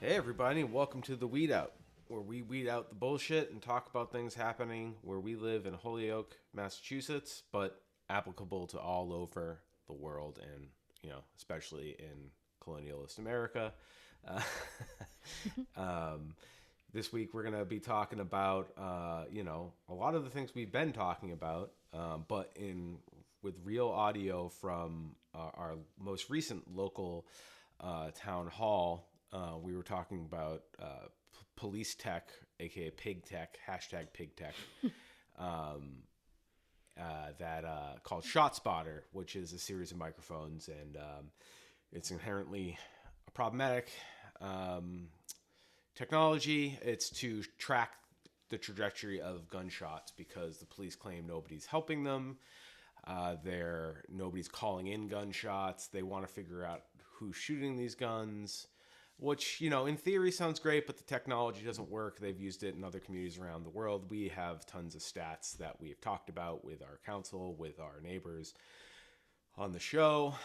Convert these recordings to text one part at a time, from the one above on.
Hey everybody, and welcome to the Weed Out, where we weed out the bullshit and talk about things happening where we live in Holyoke, Massachusetts, but applicable to all over the world and, especially in colonialist America. Uh, um, this week we're going to be talking about, a lot of the things we've been talking about, but in with real audio from our most recent local town hall. We were talking about police tech, aka pig tech, hashtag pig tech, um, that called ShotSpotter, which is a series of microphones, and it's inherently a problematic um, technology. It's to track the trajectory of gunshots because the police claim nobody's helping them. Nobody's calling in gunshots. They want to figure out who's shooting these guns, which, in theory sounds great, but the technology doesn't work. They've used it in other communities around the world. We have tons of stats that we've talked about with our council, with our neighbors on the show.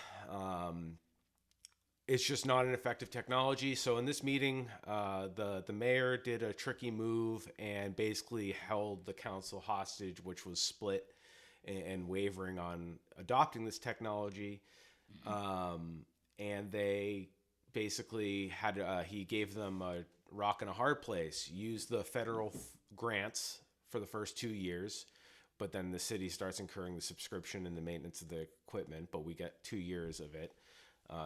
It's just not an effective technology. So in this meeting, the mayor did a tricky move and basically held the council hostage, which was split and wavering on adopting this technology. And they basically he gave them a rock and a hard place. Use the federal grants for the first 2 years, but then the city starts incurring the subscription and the maintenance of the equipment, but we get 2 years of it,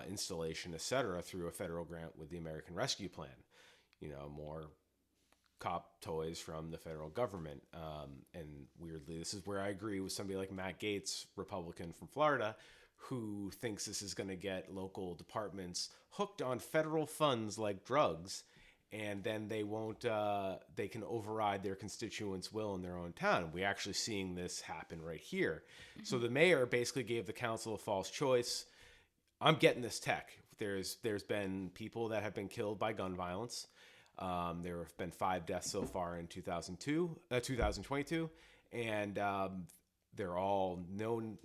installation, etc., through a federal grant with the American Rescue Plan. More cop toys from the federal government. And weirdly, this is where I agree with somebody like Matt Gaetz, Republican from Florida, who thinks this is going to get local departments hooked on federal funds like drugs, and then they can override their constituents' will in their own town. We're actually seeing this happen right here. Mm-hmm. So the mayor basically gave the council a false choice. I'm getting this tech. There's been people that have been killed by gun violence. There have been 5 deaths so far in 2022, and they're all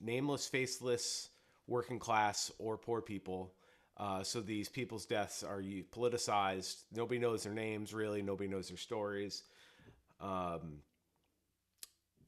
nameless, faceless, working class or poor people. So these people's deaths are politicized. Nobody knows their names, really. Nobody knows their stories.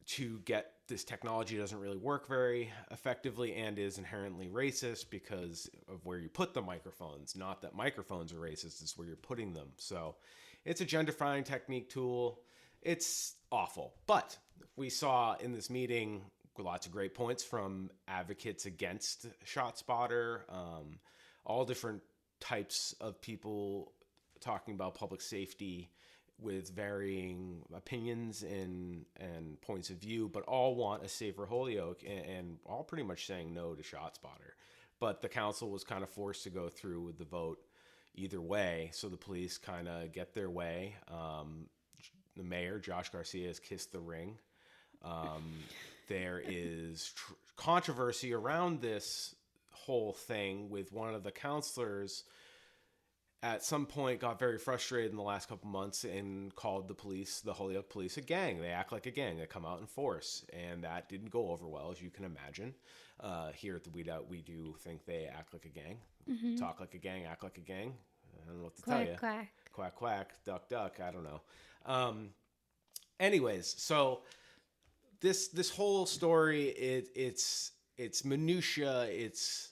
To get this technology doesn't really work very effectively and is inherently racist because of where you put the microphones. Not that microphones are racist, it's where you're putting them. So it's a genderfying technique tool. It's awful. But we saw in this meeting lots of great points from advocates against ShotSpotter, all different types of people talking about public safety with varying opinions and points of view, but all want a safer Holyoke and all pretty much saying no to ShotSpotter. But the council was kind of forced to go through with the vote either way, so the police kind of get their way. The mayor, Josh Garcia, has kissed the ring. There is controversy around this whole thing with one of the counselors at some point got very frustrated in the last couple months and called the Holyoke police, a gang. They act like a gang. They come out in force. And that didn't go over well, as you can imagine. Here at the Weed Out, we do think they act like a gang. Mm-hmm. Talk like a gang, act like a gang. I don't know what to tell you. Quack. Quack, quack, duck, duck. I don't know. Anyways, so this whole story, it's minutia. It's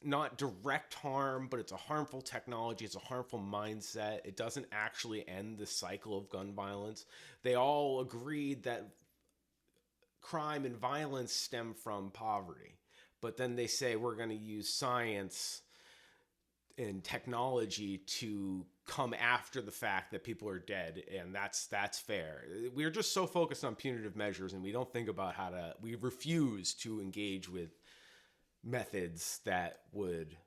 not direct harm, but it's a harmful technology. It's a harmful mindset. It doesn't actually end the cycle of gun violence. They all agreed that crime and violence stem from poverty. But then they say we're going to use science and technology to come after the fact that people are dead, and that's fair. We're just so focused on punitive measures, and we don't think about we refuse to engage with methods that would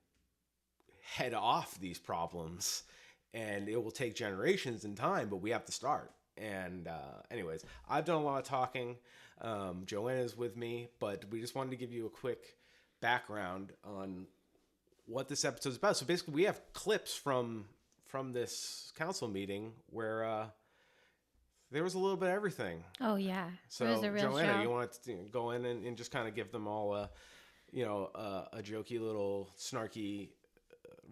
head off these problems, and it will take generations in time, but we have to start. And anyways, I've done a lot of talking. Joanna's with me, but we just wanted to give you a quick background on what this episode is about. So basically, we have clips from this council meeting where there was a little bit of everything. Oh yeah, so it was a real Joanna, show. You want to go in and just kind of give them all a jokey little snarky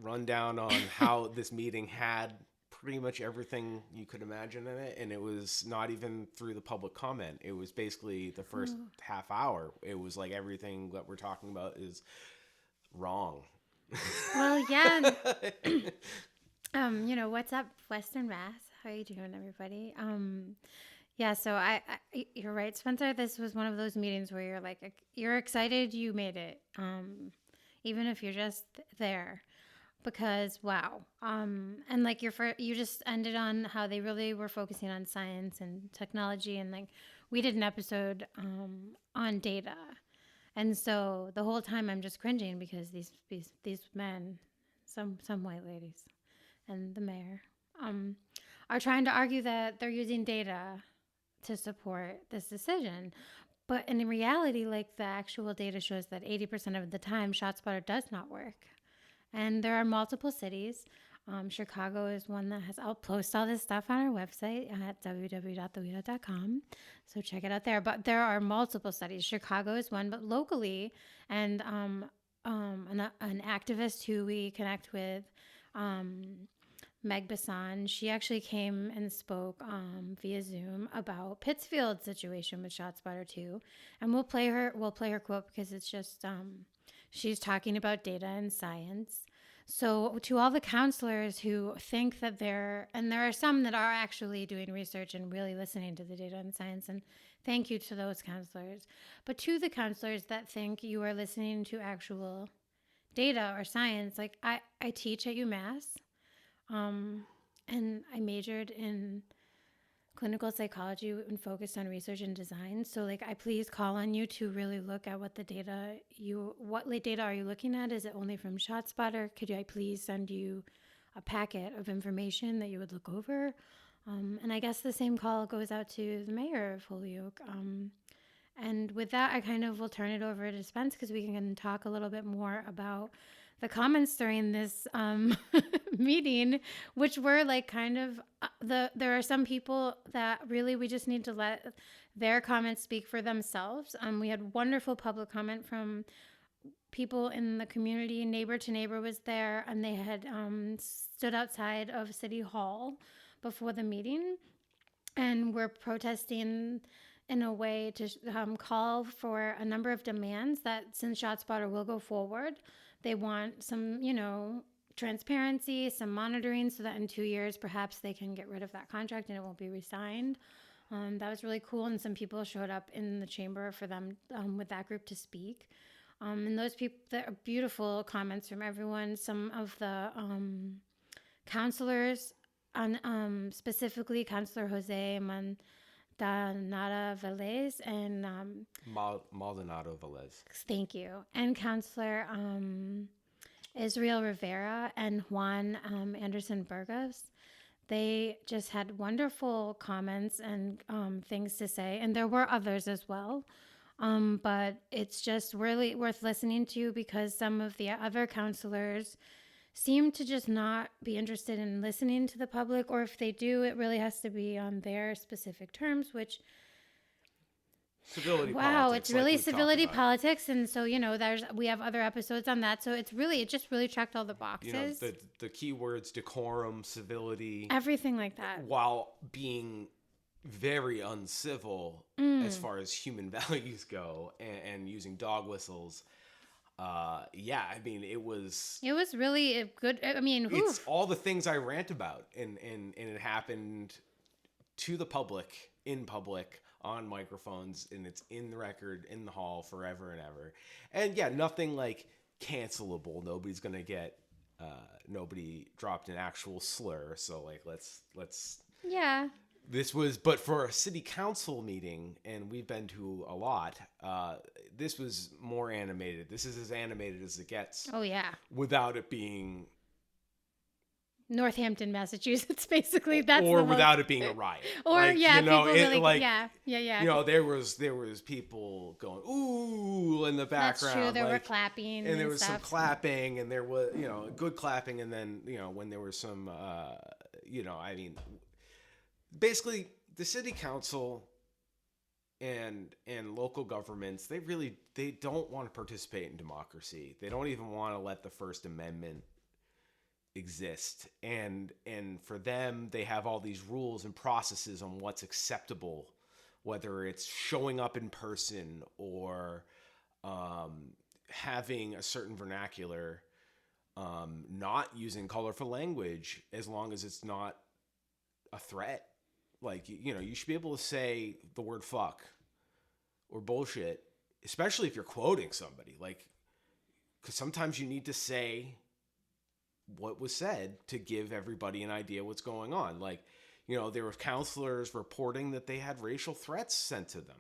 rundown on how this meeting had pretty much everything you could imagine in it, and it was not even through the public comment. It was basically the first half hour. It was like everything that we're talking about is wrong. Well, yeah. What's up, Western Mass? How are you doing, everybody? Yeah, so you're right, Spencer. This was one of those meetings where you're like, you're excited you made it, even if you're just there, because wow. And like you just ended on how they really were focusing on science and technology, and like we did an episode on data, and so the whole time I'm just cringing because these men, some white ladies, and the mayor, are trying to argue that they're using data to support this decision. But in reality, like the actual data shows that 80% of the time, ShotSpotter does not work. And there are multiple cities. Chicago is one that has, I'll post all this stuff on our website at www.thewheel.com. So check it out there. But there are multiple studies. Chicago is one, but locally, and an activist who we connect with, Meg Bassan, she actually came and spoke via Zoom about Pittsfield's situation with ShotSpotter 2, and we'll play her quote because it's just she's talking about data and science. So to all the counselors who think that and there are some that are actually doing research and really listening to the data and science, and thank you to those counselors. But to the counselors that think you are listening to actual data or science, like I teach at UMass. And I majored in clinical psychology and focused on research and design. So like I please call on you to really look at what data are you looking at? Is it only from ShotSpotter? Could I please send you a packet of information that you would look over? And I guess the same call goes out to the mayor of Holyoke. And with that, I kind of will turn it over to Spence because we can talk a little bit more about the comments during this meeting, which were like kind of there are some people that really we just need to let their comments speak for themselves. We had wonderful public comment from people in the community. Neighbor to Neighbor was there, and they had stood outside of City Hall before the meeting and were protesting in a way to call for a number of demands that since ShotSpotter will go forward, they want some, transparency, some monitoring so that in 2 years, perhaps they can get rid of that contract and it won't be re-signed. That was really cool. And some people showed up in the chamber for them with that group to speak. And those people, there are beautiful comments from everyone. Some of the counselors, specifically Counselor Jose Maldonado Velez and Maldonado Velez. Thank you. And Counselor Israel Rivera and Juan Anderson Burgos. They just had wonderful comments and things to say. And there were others as well. But it's just really worth listening to because some of the other counselors seem to just not be interested in listening to the public, or if they do, it really has to be on their specific terms, which civility wow, politics, it's really civility politics. And so, we have other episodes on that. So it just really checked all the boxes. The key words, decorum, civility, everything like that, while being very uncivil as far as human values go and using dog whistles. It was really a good, it's all the things I rant about and it happened to the public, in public, on microphones, and it's in the record in the hall forever and ever. And yeah, nothing like cancelable. Nobody's going to get, nobody dropped an actual slur. So like, let's, yeah. This was, but for a city council meeting, and we've been to a lot, this was more animated. This is as animated as it gets. Oh, yeah. Without it being Northampton, Massachusetts, basically. That's or without it being a riot. Or like, people really, yeah. There was people going ooh in the background. That's true. There were clapping, and there was some clapping, and there was good clapping, and then when there was some basically the city council and local governments, they don't want to participate in democracy. They don't even want to let the First Amendment exist, and for them they have all these rules and processes on what's acceptable, whether it's showing up in person or having a certain vernacular, not using colorful language as long as it's not a threat. Like, you know, you should be able to say the word fuck or bullshit, especially if you're quoting somebody, like, because sometimes you need to say what was said to give everybody an idea what's going on. Like, you know, there were counselors reporting that they had racial threats sent to them.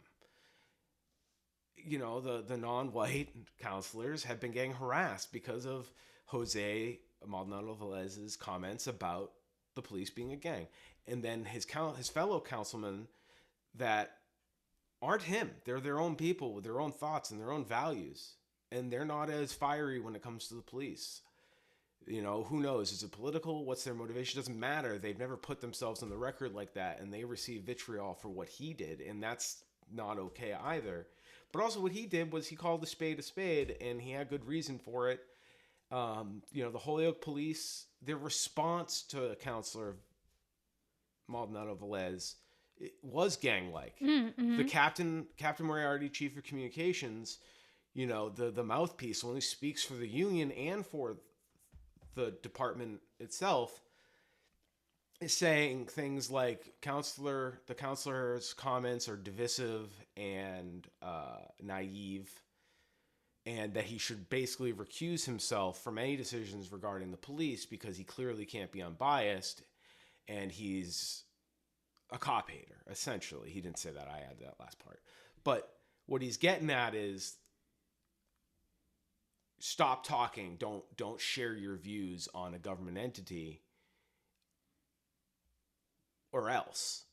You know, the non-white counselors have been getting harassed because of Jose Maldonado Velez's comments about the police being a gang. And then his fellow councilmen that aren't him. They're their own people with their own thoughts and their own values. And they're not as fiery when it comes to the police. You know, who knows? Is it political? What's their motivation? Doesn't matter. They've never put themselves on the record like that, and they receive vitriol for what he did, and that's not okay either. But also what he did was he called a spade, and he had good reason for it. You know, the Holyoke police, their response to Councilor Maldonado Velez was gang-like. Mm-hmm. The Captain Moriarty, Chief of Communications, you know, the mouthpiece only speaks for the union and for the department itself, is saying things like the counselor's comments are divisive and naive, and that he should basically recuse himself from any decisions regarding the police because he clearly can't be unbiased, and he's a cop hater, essentially. He didn't say that. I added that last part. But what he's getting at is, stop talking. Don't share your views on a government entity, or else.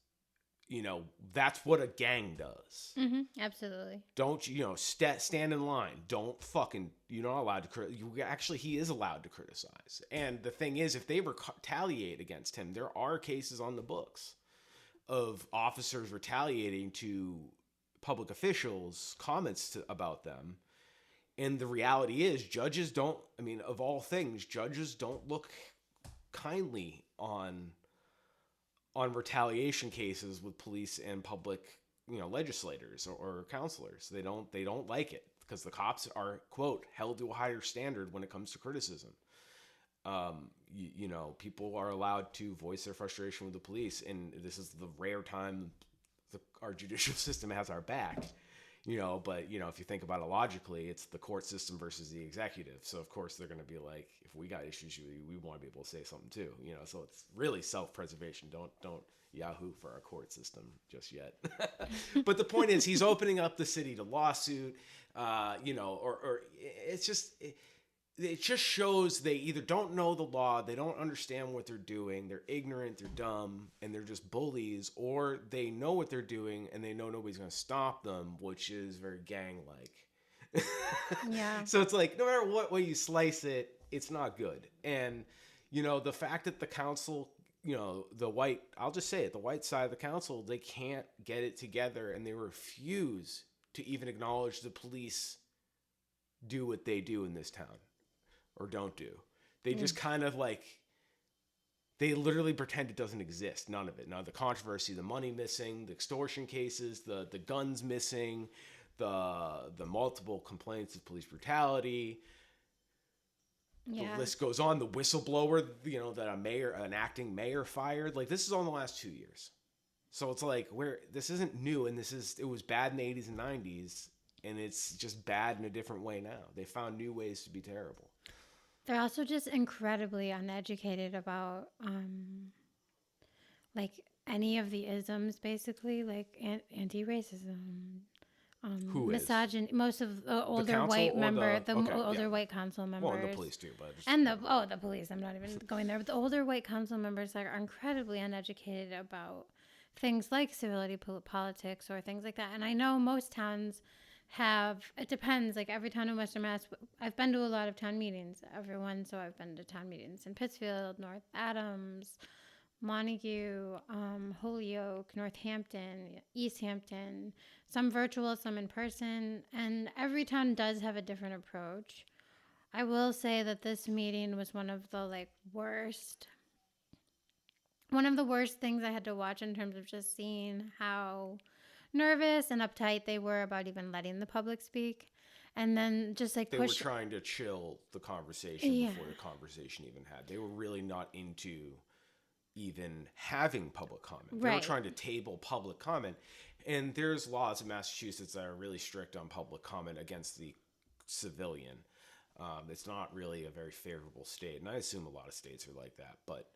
You know, that's what a gang does. Mm-hmm. Absolutely. Don't, you know, stand in line. Don't fucking, you're not allowed to actually, he is allowed to criticize. And the thing is, if they retaliate against him, there are cases on the books of officers retaliating to public officials' comments about them. And the reality is, judges don't, I mean, of all things, judges don't look kindly on retaliation cases with police and public, you know, legislators or counselors. They don't like it because the cops are, quote, held to a higher standard when it comes to criticism. You know, people are allowed to voice their frustration with the police, and this is the rare time our judicial system has our back. You know, but, you know, if you think about it logically, it's the court system versus the executive. So, of course, they're going to be like, if we got issues, we want to be able to say something too. You know, so it's really self-preservation. Don't Yahoo for our court system just yet. But the point is, he's opening up the city to lawsuit. You know, or it's just... It just shows they either don't know the law, they don't understand what they're doing, they're ignorant, they're dumb, and they're just bullies, or they know what they're doing and they know nobody's going to stop them, which is very gang-like. Yeah. So it's like, no matter what way you slice it, it's not good. And, you know, the fact that the council, you know, I'll just say it, the white side of the council, they can't get it together, and they refuse to even acknowledge the police do what they do in this town. Or don't do. They just kind of like, they literally pretend it doesn't exist. None of it. Now the controversy, the money missing, the extortion cases, the guns missing, the multiple complaints of police brutality. Yeah. The list goes on. The whistleblower, you know, that an acting mayor fired. Like, this is all in the last 2 years. So it's like, this isn't new, and it was bad in the 80s and 90s, and it's just bad in a different way now. They found new ways to be terrible. They're also just incredibly uneducated about, like, any of the isms, basically, like anti-racism, misogyny. Most of the older white white council members. Well, and the police too, but the police. I'm not even going there, but the older white council members are incredibly uneducated about things like civility politics or things like that. And I know most towns it depends, like every town in Western Mass. I've been to a lot of town meetings, so I've been to town meetings in Pittsfield, North Adams, Montague, Holyoke, Northampton, East Hampton, some virtual, some in person, and every town does have a different approach. I will say that this meeting was one of the worst things I had to watch in terms of just seeing how nervous and uptight they were about even letting the public speak. And then just like They were trying to chill the conversation before the conversation even had. They were really not into even having public comment. They were trying to table public comment. And there's laws in Massachusetts that are really strict on public comment against the civilian. It's not really a very favorable state, and I assume a lot of states are like that. But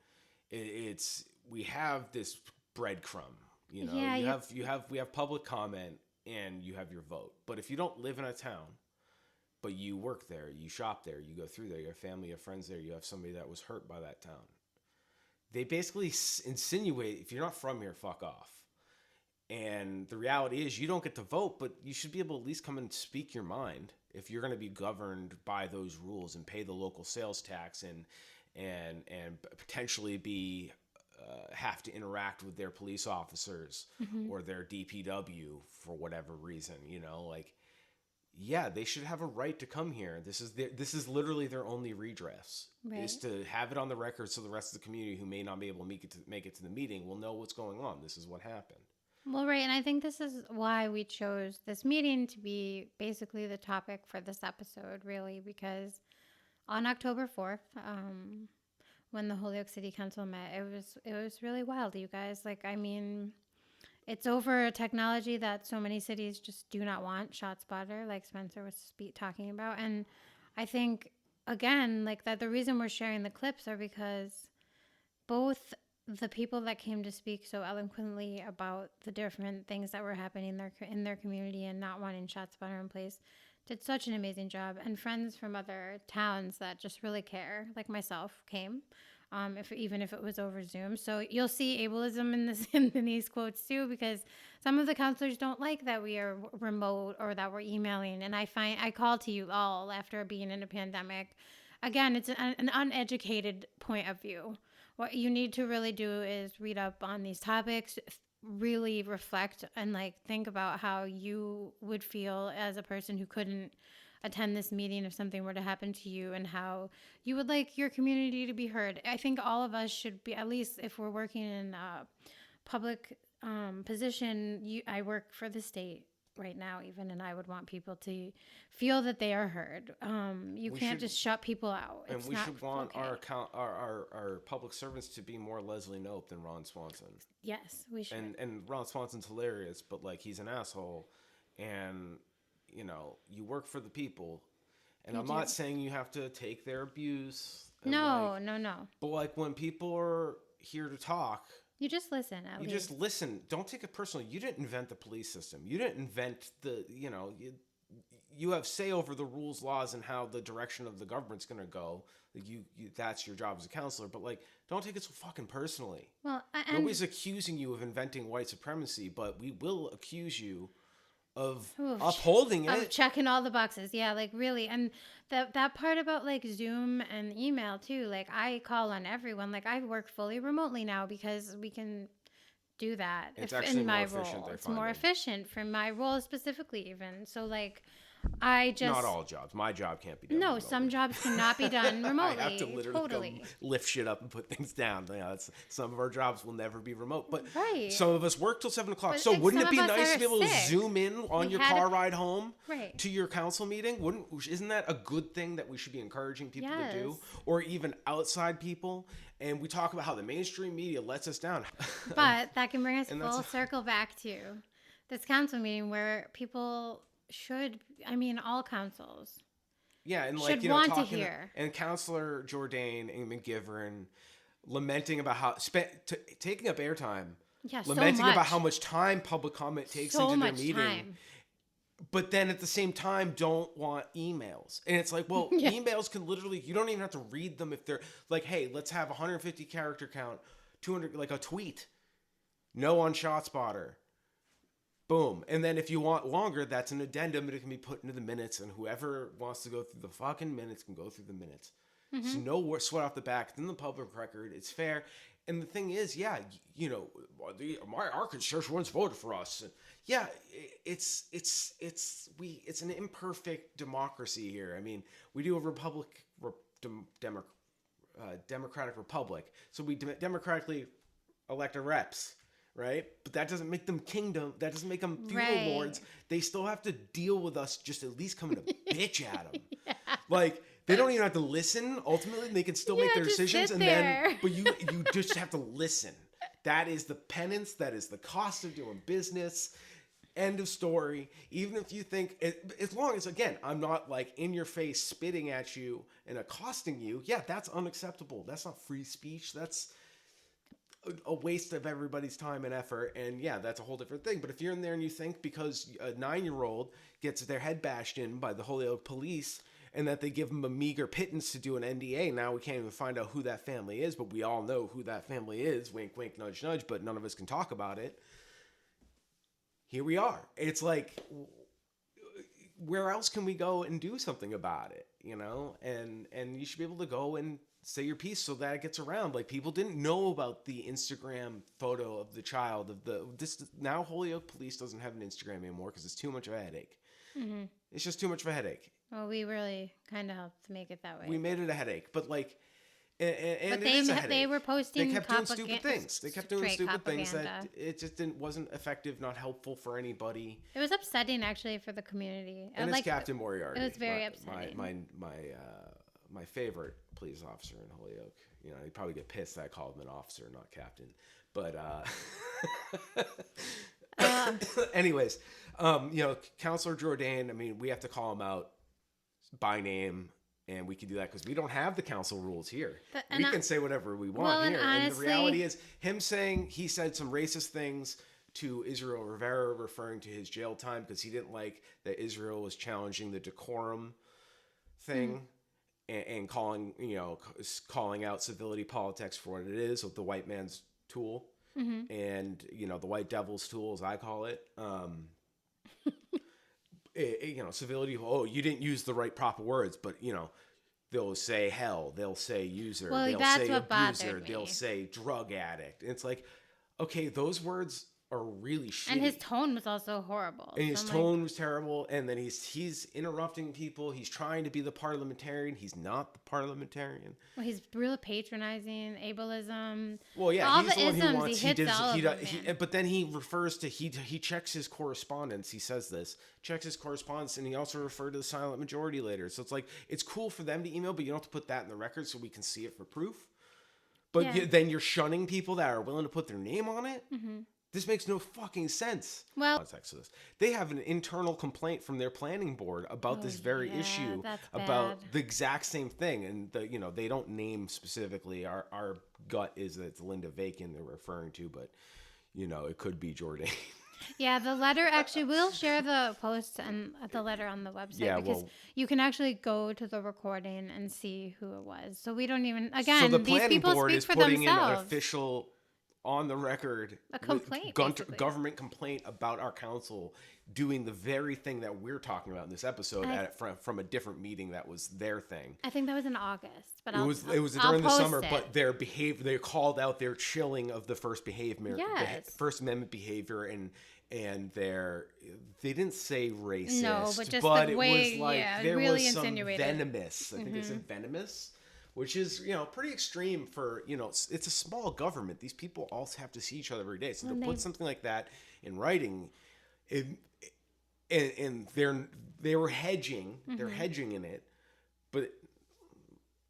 we have this breadcrumb. You know, we have public comment, and you have your vote. But if you don't live in a town, but you work there, you shop there, you go through there, you have family, you have friends there, you have somebody that was hurt by that town, they basically insinuate, if you're not from here, fuck off. And the reality is you don't get to vote, but you should be able to at least come and speak your mind if you're going to be governed by those rules and pay the local sales tax and potentially be have to interact with their police officers or their DPW for whatever reason, you know, like, yeah, they should have a right to come here. This is literally their only redress, is to have it on the record so the rest of the community who may not be able to make it to the meeting will know what's going on. This is what happened. Well, right, and I think this is why we chose this meeting to be basically the topic for this episode, really, because on October 4th, when the Holyoke City Council met, it was really wild, you guys. Like, I mean, it's over a technology that so many cities just do not want, ShotSpotter, like Spencer was talking about. And I think, again, like that the reason we're sharing the clips are because both the people that came to speak so eloquently about the different things that were happening in their community and not wanting ShotSpotter in place did such an amazing job. And friends from other towns that just really care, like myself, came. Even if it was over Zoom. So you'll see ableism in these quotes too, because some of the counselors don't like that we are remote or that we're emailing. And I call to you all after being in a pandemic. Again, it's an uneducated point of view. What you need to really do is read up on these topics, really reflect and like think about how you would feel as a person who couldn't attend this meeting if something were to happen to you, and how you would like your community to be heard. I think all of us should be, at least if we're working in a public position, I work for the state right now even, and I would want people to feel that they are heard. You can't just shut people out. And we should want our public servants to be more Leslie Knope than Ron Swanson. Yes, we should. And Ron Swanson's hilarious, but like he's an asshole, and you know, you work for the people, and I'm not saying you have to take their abuse. No. But like when people are here to talk, you just listen. Just listen. Don't take it personally. You didn't invent the police system. You didn't invent you have say over the rules, laws, and how the direction of the government's going to go. Like you, that's your job as a counselor. But like, don't take it so fucking personally. Well, nobody's accusing you of inventing white supremacy, but we will accuse you of upholding it, of checking all the boxes. Yeah, like really. And that part about like Zoom and email too, like I call on everyone. Like I work fully remotely now because we can do that. It's actually in my more efficient. It's more efficient for my role specifically even. So like I just... Not all jobs. My job can't be done No, remotely. Some jobs cannot be done remotely. I have to literally lift shit up and put things down. You know, some of our jobs will never be remote. But some of us work till 7 o'clock. So wouldn't it be nice to be able to zoom in on your car ride home to your council meeting? Isn't that a good thing that we should be encouraging people to do? Or even outside people? And we talk about how the mainstream media lets us down. But that can bring us full circle back to this council meeting where people... all councils. Yeah, and like, want to hear. And Councilor Jourdain and McGivern lamenting about how taking up airtime. Yeah, lamenting about how much time public comment takes into their meeting. Time. But then at the same time don't want emails. And it's like, well, emails can literally, you don't even have to read them if they're like, hey, let's have 150 character count, 200, like a tweet. No on ShotSpotter. Boom. And then if you want longer, that's an addendum, but it can be put into the minutes, and whoever wants to go through the fucking minutes can go through the minutes. So no sweat off the back. It's in the public record. It's fair. And the thing is, yeah, you know, our constituents voted for us. And yeah, it's an imperfect democracy here. I mean, we do a democratic republic, so we democratically elect our reps, right? But that doesn't make them kingdom. That doesn't make them feudal lords. They still have to deal with us. Just at least coming to bitch at them, like. They don't even have to listen. Ultimately, they can still make their decisions, and then, but you just have to listen. That is the penance. That is the cost of doing business. End of story. Even if you think, as long as, again, I'm not like in your face spitting at you and accosting you, yeah, that's unacceptable. That's not free speech. That's a waste of everybody's time and effort. And yeah, that's a whole different thing. But if you're in there and you think because a 9-year-old gets their head bashed in by the Holyoke police, and that they give them a meager pittance to do an NDA. Now we can't even find out who that family is, but we all know who that family is. Wink, wink, nudge, nudge, but none of us can talk about it. Here we are. It's like, where else can we go and do something about it, you know? And you should be able to go and say your piece so that it gets around. Like, people didn't know about the Instagram photo of the child now Holyoke Police doesn't have an Instagram anymore because it's too much of a headache. Mm-hmm. It's just too much of a headache. Well, we really kind of helped make it that way. We made it a headache, but like, but they were posting. They kept doing stupid things. They kept doing stupid things that it just wasn't effective, not helpful for anybody. It was upsetting actually for the community. And it's Captain Moriarty. It was very upsetting. My favorite police officer in Holyoke. You know, he'd probably get pissed that I called him an officer, not captain. But anyways, you know, Councilor Jourdain. I mean, we have to call him out by name, and we can do that because we don't have the council rules here. We can say whatever we want here. And the reality is, him saying he said some racist things to Israel Rivera, referring to his jail time because he didn't like that Israel was challenging the decorum thing and calling out civility politics for what it is, of the white man's tool, and you know, the white devil's tool, as I call it. You know, civility. Oh, you didn't use the right proper words, but you know, they'll say hell, they'll say user, they'll say abuser, they'll say drug addict. And it's like, okay, those words are really shitty. And his tone was also horrible. And his tone was terrible. And then he's interrupting people. He's trying to be the parliamentarian. He's not the parliamentarian. Well, he's really patronizing, ableism. Well, yeah, all he's the one isms, who wants. he hits all of them. But then he refers to he checks his correspondence. He says this, checks his correspondence, and he also referred to the silent majority later. So it's like, it's cool for them to email, but you don't have to put that in the record so we can see it for proof. But then you're shunning people that are willing to put their name on it. Mm-hmm. This makes no fucking sense. Well, context of this, they have an internal complaint from their planning board about this very issue, about the exact same thing, and they don't name specifically. Our gut is that it's Linda Vakin they're referring to, but you know, it could be Jourdain. Yeah, the letter actually, we'll share the post and the letter on the website because you can actually go to the recording and see who it was. So we don't even, again, so the these planning people board speak is for putting themselves. in an official, on the record, a complaint, government complaint about our council doing the very thing that we're talking about in this episode from a different meeting that was their thing. I think that was in August, but it was during the summer. But their behavior, they called out their chilling of the First First Amendment behavior, and they didn't say racist, no, but just but the way, it was like there really was some insinuated. venomous. I think they said venomous. Which is, you know, pretty extreme for, you know, it's a small government. These people all have to see each other every day. So to put something like that in writing, and they were hedging, they're hedging in it, but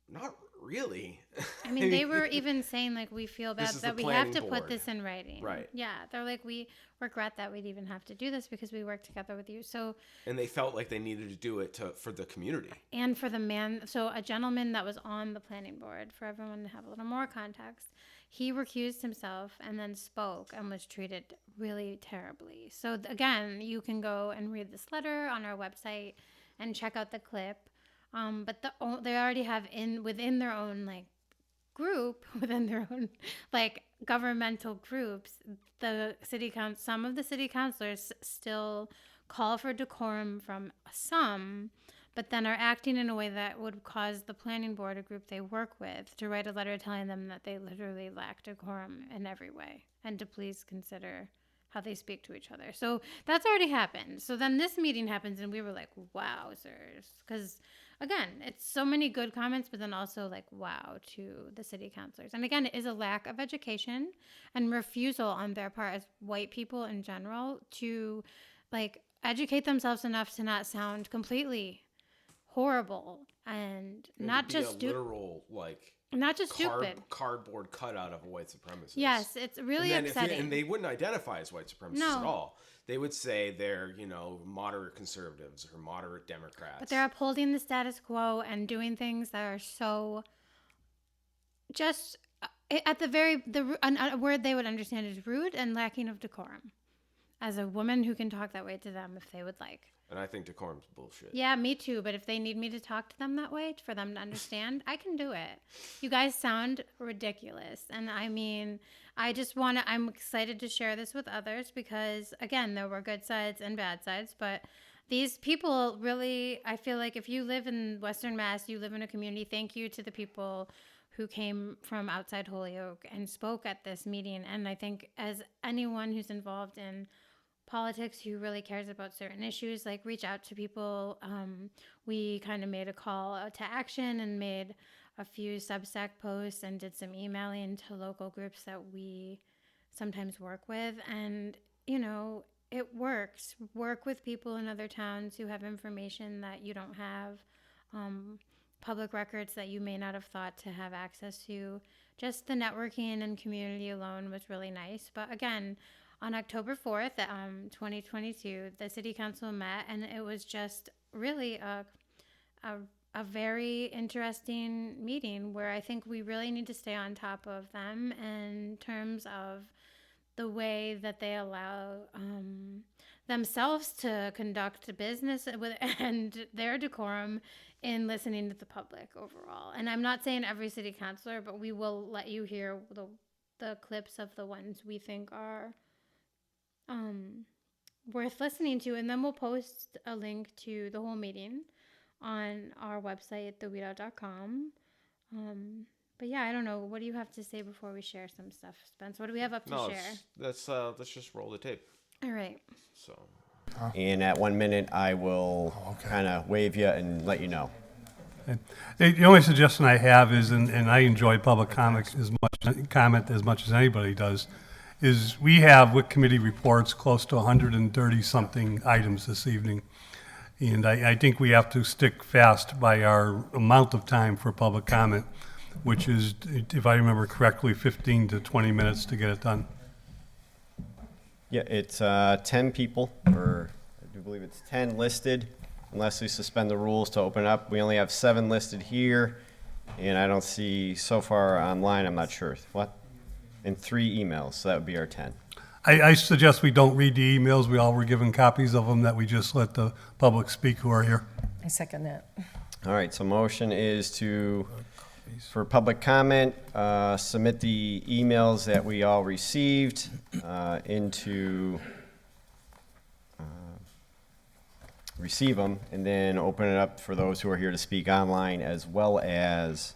not really. I mean, they were even saying, like, we feel bad that we have to put this in writing. Right. Yeah. They're like, we regret that we'd even have to do this because we work together with you. So. And they felt like they needed to do it for the community. And for the man. So a gentleman that was on the planning board, for everyone to have a little more context, he recused himself and then spoke and was treated really terribly. So again, you can go and read this letter on our website and check out the clip. But they already have within their own like group, within their own like governmental groups, some of the city councilors still call for decorum from some, but then are acting in a way that would cause the planning board, a group they work with, to write a letter telling them that they literally lack decorum in every way and to please consider how they speak to each other. So that's already happened. So then this meeting happens and we were like, wowzers. Because again, it's so many good comments, but then also like, wow, to the city councilors. And again, it is a lack of education and refusal on their part as white people in general to like educate themselves enough to not sound completely horrible and not just literal like not just stupid cardboard cutout of a white supremacist. Yes, it's really upsetting. And they wouldn't identify as white supremacists at all. They would say they're, moderate conservatives or moderate Democrats. But they're upholding the status quo and doing things that are so just at a word they would understand is rude and lacking of decorum. As a woman who can talk that way to them if they would like. And I think decorum's bullshit. Yeah, me too. But if they need me to talk to them that way for them to understand, I can do it. You guys sound ridiculous. And I mean, I'm excited to share this with others because, again, there were good sides and bad sides. But these people really, I feel like if you live in Western Mass, you live in a community, thank you to the people who came from outside Holyoke and spoke at this meeting. And I think as anyone who's involved in politics who really cares about certain issues, like reach out to people. We kind of made a call to action and made a few Substack posts and did some emailing to local groups that we sometimes work with. And, it works. Work with people in other towns who have information that you don't have, public records that you may not have thought to have access to. Just the networking and community alone was really nice. But again, on October 4th, 2022, the city council met, and it was just really a very interesting meeting where I think we really need to stay on top of them in terms of the way that they allow themselves to conduct business and their decorum in listening to the public overall. And I'm not saying every city councilor, but we will let you hear the clips of the ones we think are worth listening to, and then we'll post a link to the whole meeting on our website, theweedout.com. But yeah, I don't know. What do you have to say before we share some stuff, Spence? What do we have up to share? Let's just roll the tape. All right. So, and at 1 minute, I will kind of wave you and let you know. The only suggestion I have is, and I enjoy public comment as much as anybody does, is we have with committee reports close to 130-something items this evening. And I think we have to stick fast by our amount of time for public comment, which is, if I remember correctly, 15 to 20 minutes to get it done. Yeah, it's 10 people, or I do believe it's 10 listed, unless we suspend the rules to open up. We only have 7 listed here, and I don't see so far online, I'm not sure. What? And 3 emails, so that would be our 10. I suggest we don't read the emails. We all were given copies of them, that we just let the public speak who are here. I second that. All right, so motion is for public comment, submit the emails that we all received receive them, and then open it up for those who are here to speak online as well as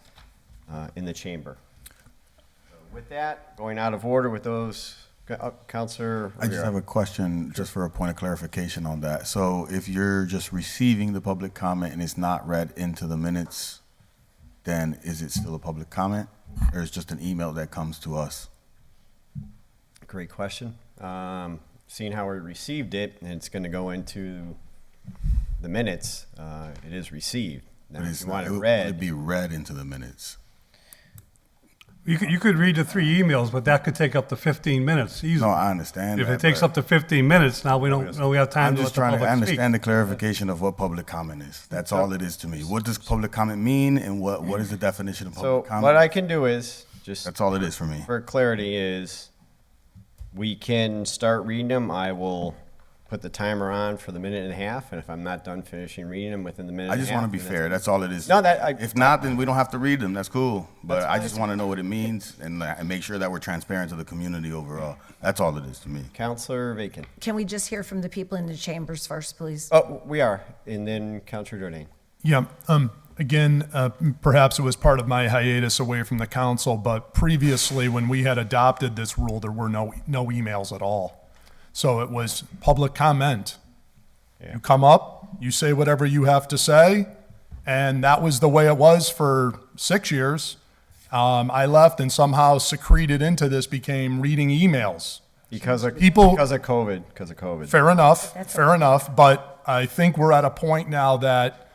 in the chamber. With that, going out of order with those, Councilor I just have a question, just for a point of clarification on that. So if you're just receiving the public comment and it's not read into the minutes, then is it still a public comment, or is it just an email that comes to us? Great question. Seeing how we received it, and it's going to go into the minutes, it is received. Now, But if it's you not, want it would read, it be read into the minutes? You could read the 3 emails, but that could take up to 15 minutes easily. No, I understand If that, it takes but up to 15 minutes, now we don't have time I'm to let just the trying to public speak. understand the clarification of what public comment is. That's all it is to me. What does public comment mean, and what is the definition of so public comment? what I can do is, just That's all it is for me. for clarity, is we can start reading them. I will put the timer on for the minute and a half, and if I'm not done finishing reading them within the minute I and a just half, want to be then fair. That's all it is. No, If not, then we don't have to read them. That's cool. But That's I fine. just want to know what it means and make sure that we're transparent to the community overall. That's all it is to me. Councilor Bacon. Can we just hear from the people in the chambers first, please? Oh, we are, and then Councilor Jordan. Yeah. Again, perhaps it was part of my hiatus away from the council, but previously when we had adopted this rule, there were no emails at all. So it was public comment. Yeah. You come up, you say whatever you have to say, and that was the way it was for 6 years. I left and somehow secreted into this became reading emails. Because of People- because of COVID. Fair enough. But I think we're at a point now that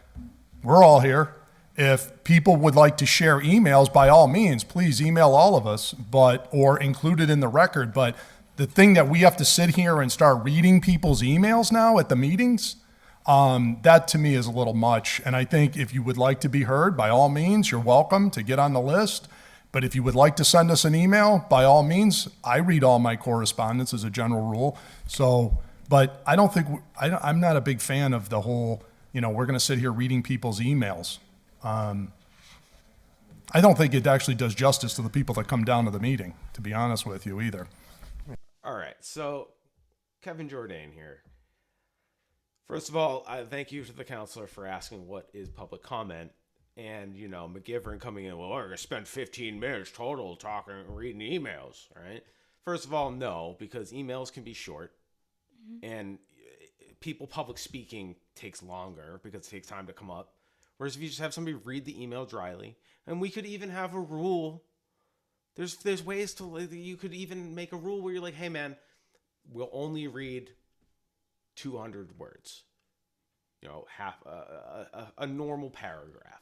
we're all here. If people would like to share emails, by all means, please email all of us, or include it in the record. But the thing that we have to sit here and start reading people's emails now at the meetings, that to me is a little much. And I think if you would like to be heard, by all means, you're welcome to get on the list. But if you would like to send us an email, by all means, I read all my correspondence as a general rule. So, but I don't think, I'm not a big fan of the whole, we're going to sit here reading people's emails. I don't think it actually does justice to the people that come down to the meeting, to be honest with you either. All right, so Kevin Jourdain here. First of all, I thank you to the counselor for asking what is public comment. And, McGivern coming in, well, we're going to spend 15 minutes total talking and reading emails, right? First of all, no, because emails can be short. And public speaking takes longer because it takes time to come up. Whereas if you just have somebody read the email dryly, and we could even have a rule. There's ways you could even make a rule where you're like, hey man, we'll only read 200 words. Half a normal paragraph.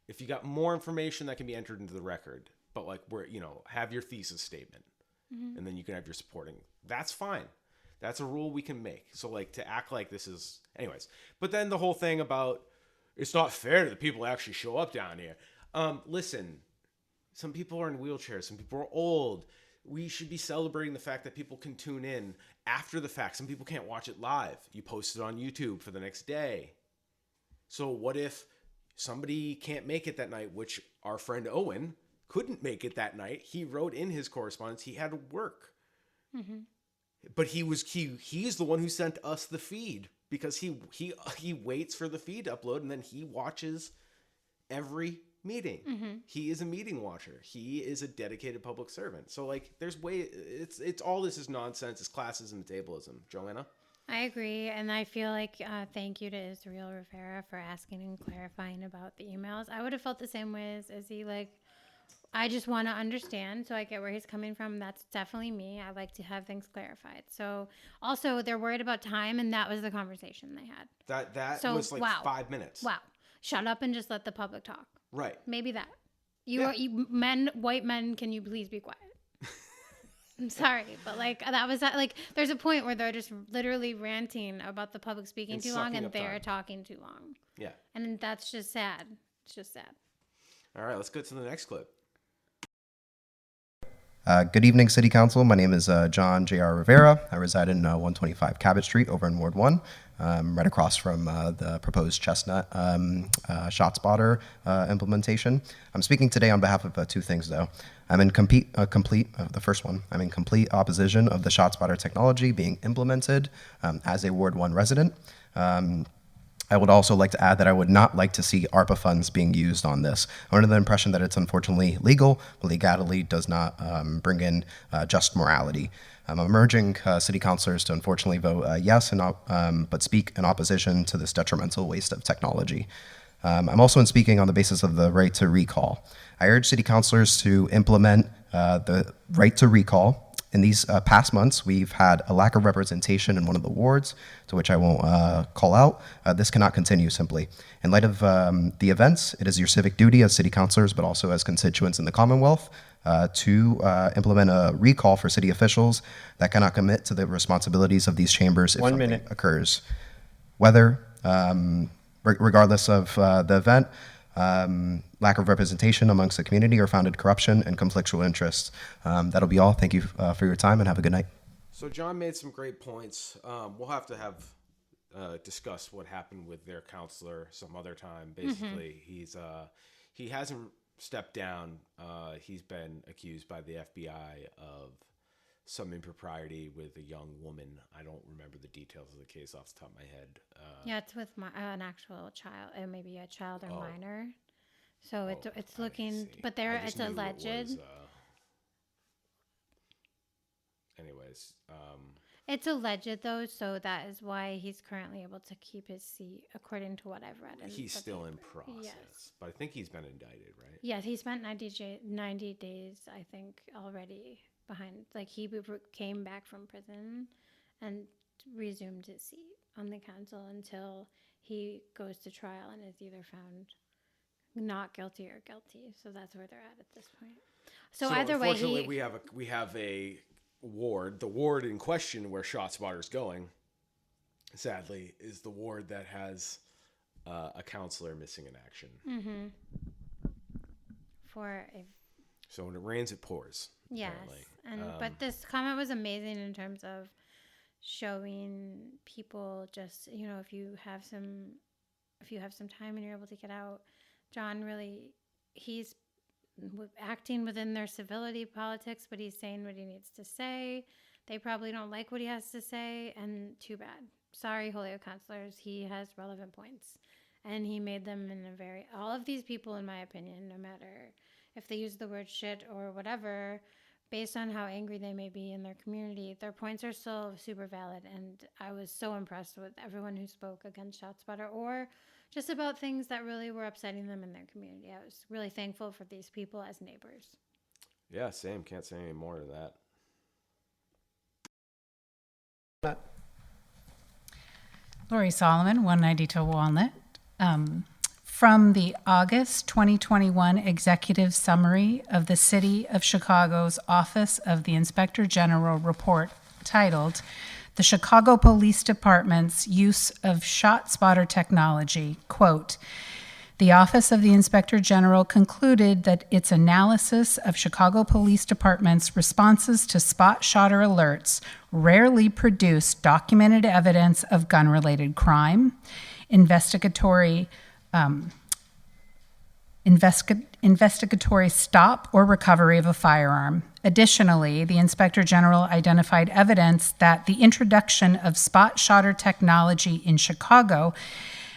If you got more information, that can be entered into the record. But have your thesis statement, and then you can have your supporting. That's fine. That's a rule we can make. So to act like this is, anyways. But then the whole thing about it's not fair to the people who actually show up down here. Listen, some people are in wheelchairs. Some people are old. We should be celebrating the fact that people can tune in after the fact. Some people can't watch it live. You post it on YouTube for the next day. So what if somebody can't make it that night, which our friend Owen couldn't make it that night. He wrote in his correspondence he had to work. But he's the one who sent us the feed because he waits for the feed to upload and then he watches every meeting. He is a meeting watcher. He is a dedicated public servant. So there's it's all this is nonsense. It's classism and ableism. Joanna? I agree, and I feel like thank you to Israel Rivera for asking and clarifying about the emails. I would have felt the same way as he. I just want to understand, so I get where he's coming from. That's definitely me. I like to have things clarified. So also, they're worried about time, and that was the conversation they had. That So, was wow. 5 minutes. Wow, shut up and just let the public talk. Right. Maybe that. Yeah. White men, can you please be quiet? I'm sorry, but that was there's a point where they're just literally ranting about the public speaking And too long sucking and up they're time. talking too long. Yeah. And that's just sad. It's just sad. All right, let's go to the next clip. Good evening, City Council. My name is John J.R. Rivera. I reside in 125 Cabot Street over in Ward 1, right across from the proposed Chestnut ShotSpotter implementation. I'm speaking today on behalf of two things, though. I'm in complete opposition of the ShotSpotter technology being implemented as a Ward 1 resident. I would also like to add that I would not like to see ARPA funds being used on this. I'm under the impression that it's unfortunately legal, but legality does not bring in just morality. I'm urging city councilors to unfortunately vote yes, but speak in opposition to this detrimental waste of technology. I'm also speaking on the basis of the right to recall. I urge city councilors to implement the right to recall. In these past months, we've had a lack of representation in one of the wards, to which I won't call out. This cannot continue simply. In light of the events, it is your civic duty as city councilors, but also as constituents in the Commonwealth, to implement a recall for city officials that cannot commit to the responsibilities of these chambers if something occurs. Whether, regardless of the event, lack of representation amongst the community or founded corruption and conflictual interests. That'll be all. Thank you for your time and have a good night. So John made some great points. We'll have to have discuss what happened with their counselor some other time. Basically, he hasn't stepped down. He's been accused by the FBI of some impropriety with a young woman. I don't remember the details of the case off the top of my head. Yeah, it's with an actual child, maybe a child or Oh. minor. So it's I looking, see. but I just it's knew it alleged. was, anyways, It's alleged though, so that is why he's currently able to keep his seat, according to what I've read. he's the still in paper. process, Yes. but I think he's been indicted, right? Yes, he spent 90 days, I think, already behind. Like he came back from prison and resumed his seat on the council until he goes to trial and is either found not guilty or guilty. So that's where they're at this point. So either way, unfortunately, we have a ward. The ward in question where ShotSpotter's going, sadly, is the ward that has a counselor missing in action. So when it rains, it pours. Yes, apparently. but this comment was amazing in terms of showing people just, if you have some time and you're able to get out. John really, he's acting within their civility politics, but he's saying what he needs to say. They probably don't like what he has to say, and too bad. Sorry, Holyoke councilors. He has relevant points, and he made them in all of these people, in my opinion, no matter if they use the word shit or whatever, based on how angry they may be in their community, their points are still super valid. And I was so impressed with everyone who spoke against ShotSpotter or just about things that really were upsetting them in their community. I was really thankful for these people as neighbors. Yeah, same. Can't say any more to that. Lori Solomon, 192 Walnut. From the August 2021 Executive Summary of the City of Chicago's Office of the Inspector General report titled, "The Chicago Police Department's Use of ShotSpotter Technology," quote, "The Office of the Inspector General concluded that its analysis of Chicago Police Department's responses to spot shotter alerts rarely produced documented evidence of gun-related crime, investigatory stop or recovery of a firearm. Additionally, the Inspector General identified evidence that the introduction of spot shotter technology in Chicago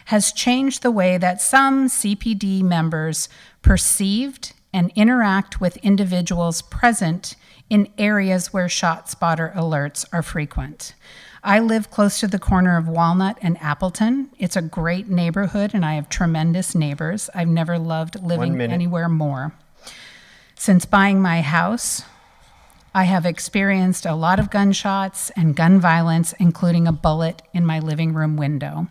has changed the way that some CPD members perceived and interact with individuals present in areas where ShotSpotter alerts are frequent. I live close to the corner of Walnut and Appleton. It's a great neighborhood, and I have tremendous neighbors. I've never loved living anywhere more. Since buying my house, I have experienced a lot of gunshots and gun violence, including a bullet in my living room window.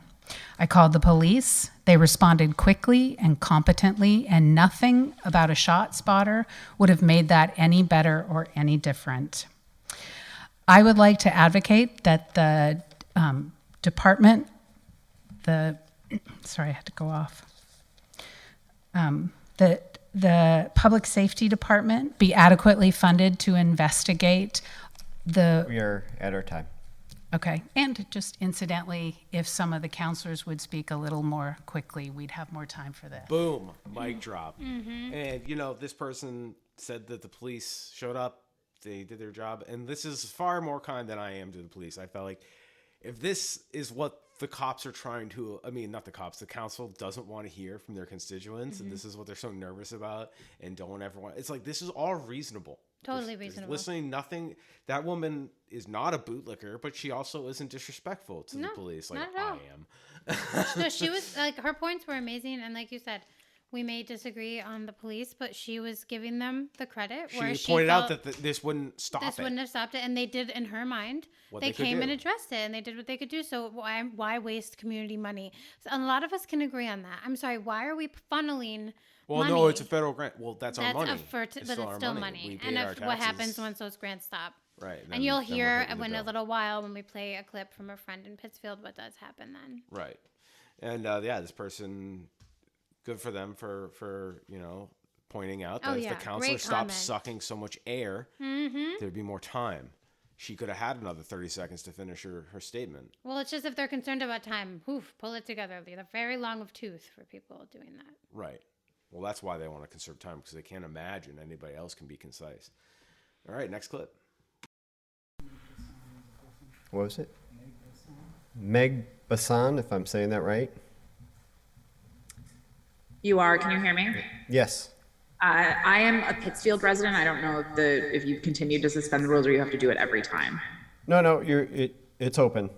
I called the police. They responded quickly and competently, and nothing about a ShotSpotter would have made that any better or any different. I would like to advocate that the department, sorry, I had to go off. The public safety department be adequately funded to investigate the. We are at our time. Okay, and just incidentally, if some of the counselors would speak a little more quickly, we'd have more time for this. Boom, mic drop. And this person said that the police showed up, they did their job, and this is far more kind than I am to the police. I felt like if this is what the cops are trying to, not the cops, the council doesn't want to hear from their constituents, and this is what they're so nervous about and don't ever want. It's like, this is all reasonable. Totally There's reasonable. listening, nothing. That woman is not a bootlicker, but she also isn't disrespectful to the police like not at all. I am. No, she was like, her points were amazing, and like you said, we may disagree on the police, but she was giving them the credit. Where She pointed out that this wouldn't stop this it. wouldn't have stopped it, and they did in her mind. What they they could came do. and addressed it, and they did what they could do. So why waste community money? So a lot of us can agree on that. I'm sorry. Why are we funneling? Well, money? no, it's a federal grant. Well, that's our money. But it's still money. We pay And our if what happens taxes. once those grants stop? Right. And you'll then we're hear hitting the in a bill. little while when we play a clip from a friend in Pittsfield what does happen then. Right. And this person, good for them for pointing out that if the counselor great stopped comment. sucking so much air, there'd be more time. She could have had another 30 seconds to finish her statement. Well, it's just if they're concerned about time, pull it together. They're very long of tooth for people doing that. Right. Well, that's why they want to conserve time, because they can't imagine anybody else can be concise. All right, next clip. What was it? Meg Bassan, if I'm saying that right. You are. Can you hear me? Yes. I am a Pittsfield resident. I don't know if you continue to suspend the rules or you have to do it every time. No, it's open.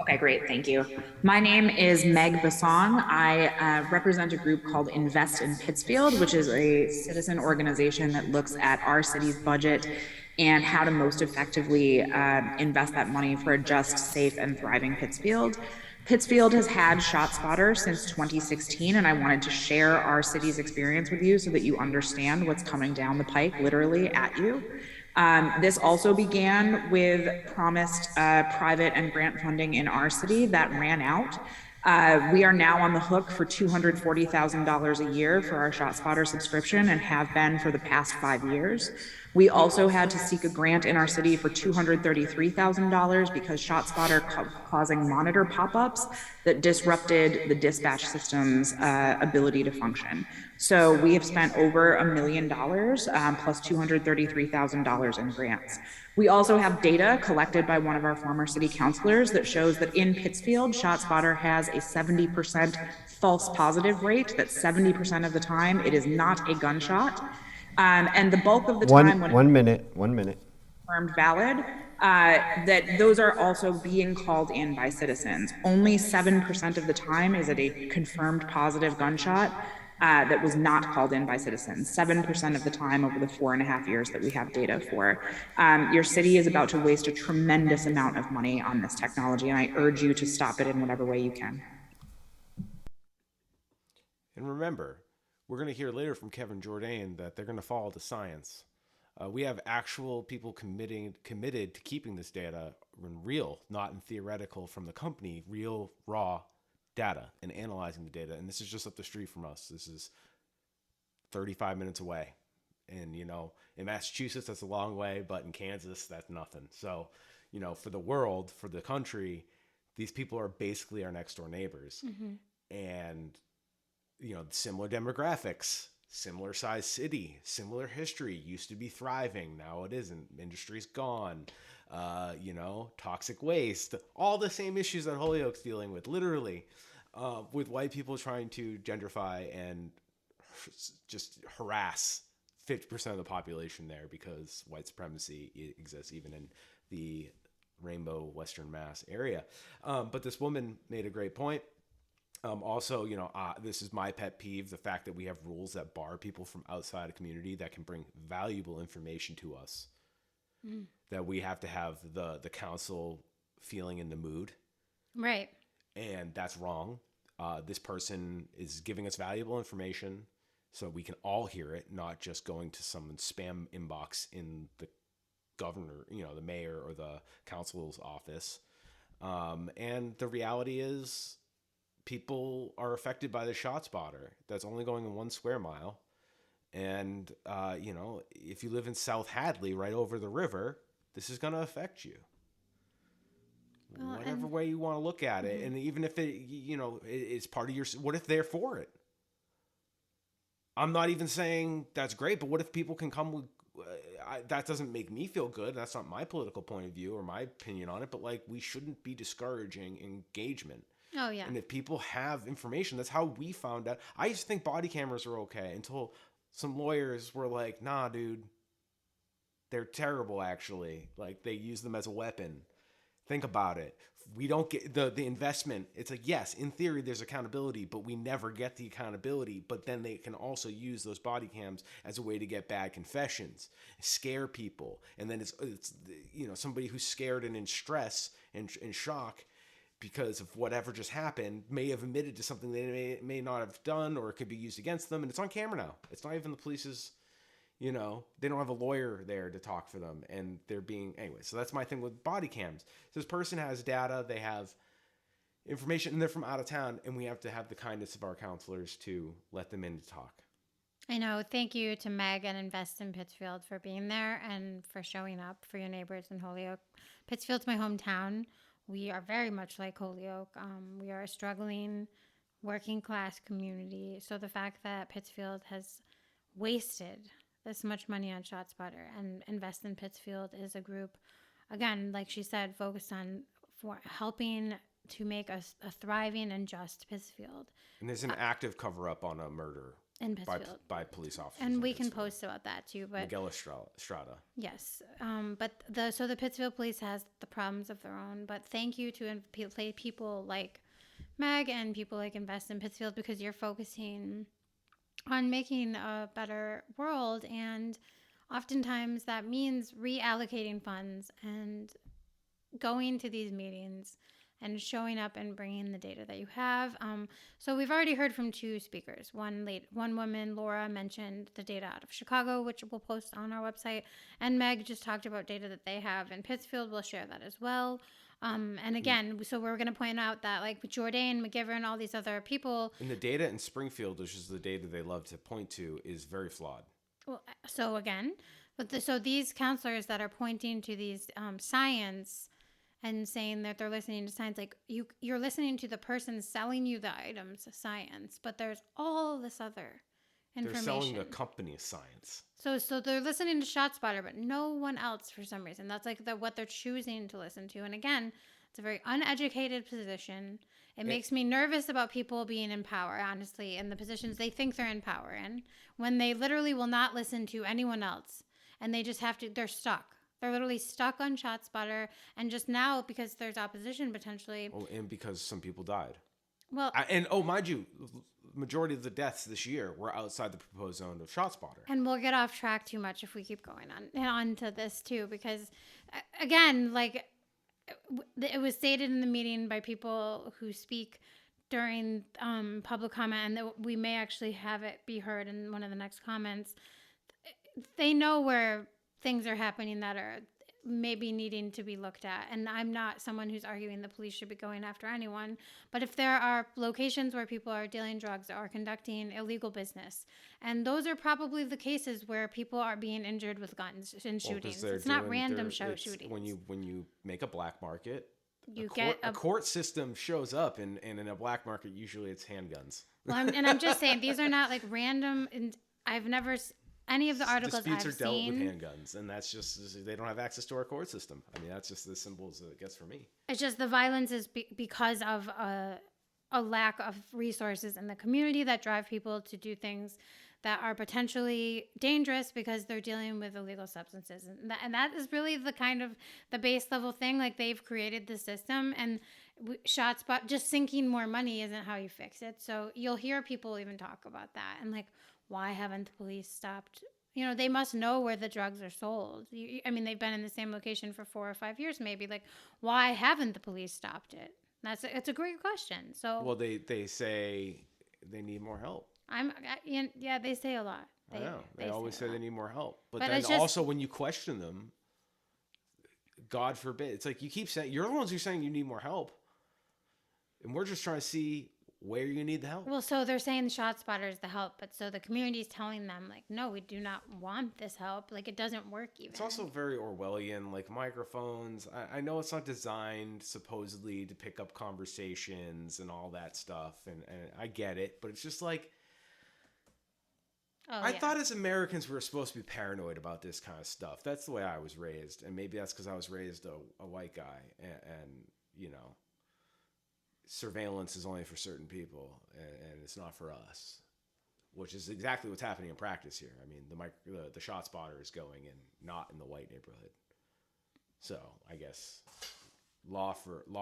Okay, great. Thank you. My name is Meg Basong. I represent a group called Invest in Pittsfield, which is a citizen organization that looks at our city's budget and how to most effectively invest that money for a just, safe, and thriving Pittsfield. Pittsfield has had ShotSpotter since 2016, and I wanted to share our city's experience with you so that you understand what's coming down the pike, literally at you. This also began with promised private and grant funding in our city that ran out. We are now on the hook for $240,000 a year for our ShotSpotter subscription and have been for the past 5 years. We also had to seek a grant in our city for $233,000 because ShotSpotter causing monitor pop-ups that disrupted the dispatch system's ability to function. So we have spent over $1 million plus $233,000 in grants. We also have data collected by one of our former city councilors that shows that in Pittsfield, ShotSpotter has a 70% false positive rate, that 70% of the time it is not a gunshot. And the bulk of the time when one minute. confirmed valid, that those are also being called in by citizens. Only 7% of the time is it a confirmed positive gunshot that was not called in by citizens. 7% of the time over the 4.5 years that we have data for. Your city is about to waste a tremendous amount of money on this technology, and I urge you to stop it in whatever way you can. And remember, we're going to hear later from Kevin Jourdain that they're going to follow the science. We have actual people committed to keeping this data in real, not in theoretical from the company, real, raw data and analyzing the data. And this is just up the street from us. This is 35 minutes away. And, in Massachusetts, that's a long way, but in Kansas, that's nothing. So, for the world, for the country, these people are basically our next door neighbors. Mm-hmm. And, similar demographics, similar size city, similar history, used to be thriving. Now it isn't. Industry's gone. Toxic waste, all the same issues that Holyoke's dealing with, literally, with white people trying to gentrify and just harass 50% of the population there because white supremacy exists even in the Rainbow Western Mass area. But this woman made a great point. Also, this is my pet peeve, the fact that we have rules that bar people from outside a community that can bring valuable information to us. Mm. That we have to have the council feeling in the mood. Right. And that's wrong. This person is giving us valuable information so we can all hear it, not just going to some spam inbox in the governor, the mayor or the council's office. And the reality is people are affected by the ShotSpotter that's only going in 1 square mile. And, if you live in South Hadley, right over the river, this is going to affect you. Whatever way you want to look at it. And even if it's part of your, what if they're for it? I'm not even saying that's great, but what if people can come with, that doesn't make me feel good. That's not my political point of view or my opinion on it, but we shouldn't be discouraging engagement. Oh, yeah. And if people have information, that's how we found out. I used to think body cameras were okay until some lawyers were like, nah, dude, they're terrible, actually. They use them as a weapon. Think about it. We don't get the investment. It's yes, in theory, there's accountability, but we never get the accountability. But then they can also use those body cams as a way to get bad confessions, scare people. And then it's somebody who's scared and in stress and in shock because of whatever just happened may have admitted to something they may not have done, or it could be used against them. And it's on camera now. It's not even the police's, they don't have a lawyer there to talk for them, and they're being, anyway. So that's my thing with body cams. So this person has data, they have information, and they're from out of town, and we have to have the kindness of our counselors to let them in to talk. I know. Thank you to Meg and Invest in Pittsfield for being there and for showing up for your neighbors in Holyoke. Pittsfield's my hometown. We are very much like Holyoke. We are a struggling, working class community. So the fact that Pittsfield has wasted this much money on ShotSpotter, and Invest in Pittsfield is a group again, like she said, focused on for helping to make a thriving and just Pittsfield And there's an active cover-up on a murder in by Pittsfield. police officers. And in we can Pittsfield. post about that too. But Miguel Estrada. yes, but the Pittsfield Police has the problems of their own. But thank you to people like Meg and people like Invest in Pittsfield, because you're focusing on making a better world, and oftentimes that means reallocating funds and going to these meetings and showing up and bringing the data that you have. So we've already heard from two speakers. One woman, Laura, mentioned the data out of Chicago, which we'll post on our website. And Meg just talked about data that they have in Pittsfield. We'll share that as well. And again, so we're going to point out that like Jourdain, McGivern, all these other people. And the data in Springfield, which is the data they love to point to, is very flawed. Well, so again, so these counselors that are pointing to these science and saying that they're listening to science, like you're listening to the person selling you the items of science, but there's all this other information. They're selling the company science. So they're listening to ShotSpotter, but no one else for some reason. That's like what they're choosing to listen to. And again, it's a very uneducated position. It makes me nervous about people being in power, honestly, in the positions they think they're in power in, when they literally will not listen to anyone else. And they just have to, they're stuck. They're literally stuck on ShotSpotter, and just now, because there's opposition potentially. Oh, and because some people died. Well, mind you, majority of the deaths this year were outside the proposed zone of ShotSpotter. And we'll get off track too much if we keep going on to this too, because again, like it was stated in the meeting by people who speak during public comment, and that we may actually have it be heard in one of the next comments. They know where things are happening that are maybe needing to be looked at. And I'm not someone who's arguing the police should be going after anyone. But if there are locations where people are dealing drugs or conducting illegal business, and those are probably the cases where people are being injured with guns and shootings. It's not random shootings. When you make a black market, you a court system shows up, and in a black market, usually it's handguns. Well, I'm just saying, these are not like random, and I've never... Any of the articles disputes I've are dealt seen, with handguns, and that's just they don't have access to our court system. I mean, that's just as simple as it gets for me. It's just the violence is because of a lack of resources in the community that drive people to do things that are potentially dangerous because they're dealing with illegal substances, and that is really the kind of the base level thing. Like, they've created the system, and ShotSpot, just sinking more money isn't how you fix it. So you'll hear people even talk about that, and like, why haven't the police stopped? You know, they must know where the drugs are sold. I mean, they've been in the same location for 4 or 5 years, maybe. Like, why haven't the police stopped it? It's a great question. So, well, they say they need more help. Yeah, they say a lot. I know. They always say they need more help. But then then also when you question them, God forbid, it's like you keep saying, you're the ones who are saying you need more help. And we're just trying to see where you need the help. Well, so they're saying the ShotSpotter is the help, but so the community is telling them, like, no, we do not want this help. Like, it doesn't work even. It's also very Orwellian, like microphones. I know it's not designed supposedly to pick up conversations and all that stuff, and I get it, but it's just like, I thought as Americans we were supposed to be paranoid about this kind of stuff. That's the way I was raised, and maybe that's because I was raised a white guy, and you know, surveillance is only for certain people, and it's not for us, which is exactly what's happening in practice here. I mean, the ShotSpotter is going in, not in the white neighborhood. So I guess law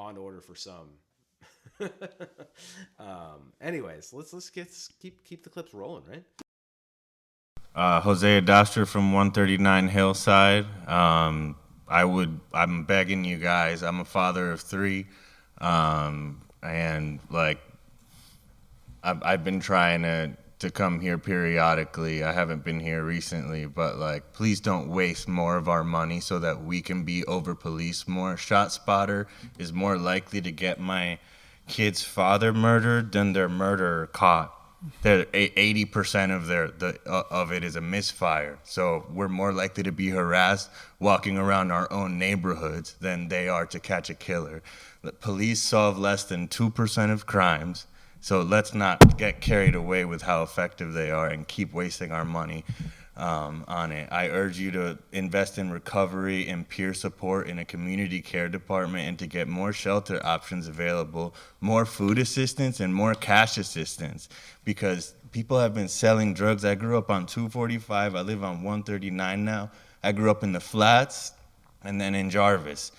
and order for some. Anyways, let's keep the clips rolling, right? Jose Adastra from 139 Hillside. I'm begging you guys. I'm a father of 3. And like, I've been trying to come here periodically. I haven't been here recently, but like, please don't waste more of our money so that we can be over policed more. ShotSpotter is more likely to get my kid's father murdered than their murderer caught. 80% of it is a misfire. So we're more likely to be harassed walking around our own neighborhoods than they are to catch a killer. The police solve less than 2% of crimes. So let's not get carried away with how effective they are and keep wasting our money. on it. I urge you to invest in recovery and peer support in a community care department and to get more shelter options available, more food assistance, and more cash assistance, because people have been selling drugs. I grew up on 245. I live on 139 now. I grew up in the Flats and then in Jarvis.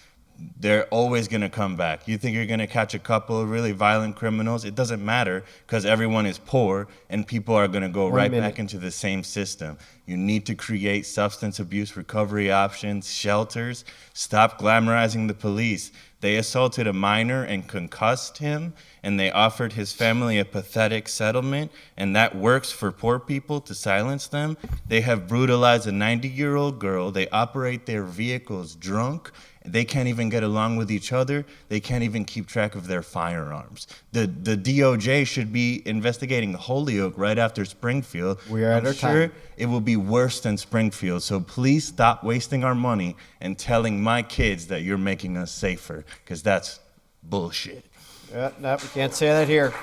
They're always going to come back. You think you're going to catch a couple of really violent criminals? It doesn't matter, because everyone is poor and people are going to go right back into the same system. You need to create substance abuse recovery options, shelters. Stop glamorizing the police. They assaulted a minor and concussed him, and they offered his family a pathetic settlement, and that works for poor people to silence them. They have brutalized a 90-year-old girl. They operate their vehicles drunk. They can't even get along with each other. They can't even keep track of their firearms. The DOJ should be investigating Holyoke right after Springfield. We are at our sure time. it will be worse than Springfield. So please stop wasting our money and telling my kids that you're making us safer, because that's bullshit. No, we can't say that here.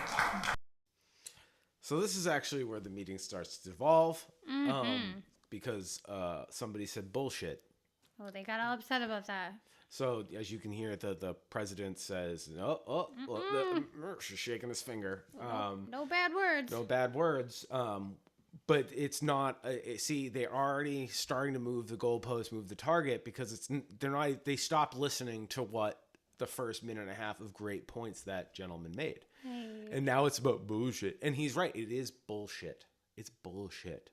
So this is actually where the meeting starts to devolve, because somebody said bullshit. Oh, they got all upset about that. So as you can hear, the president says, she's shaking his finger. No bad words. No bad words. But it's not. See, they're already starting to move the goalpost, move the target, because they stopped listening to what the first minute and a half of great points that gentleman made, and now it's about bullshit. And he's right. It is bullshit. It's bullshit.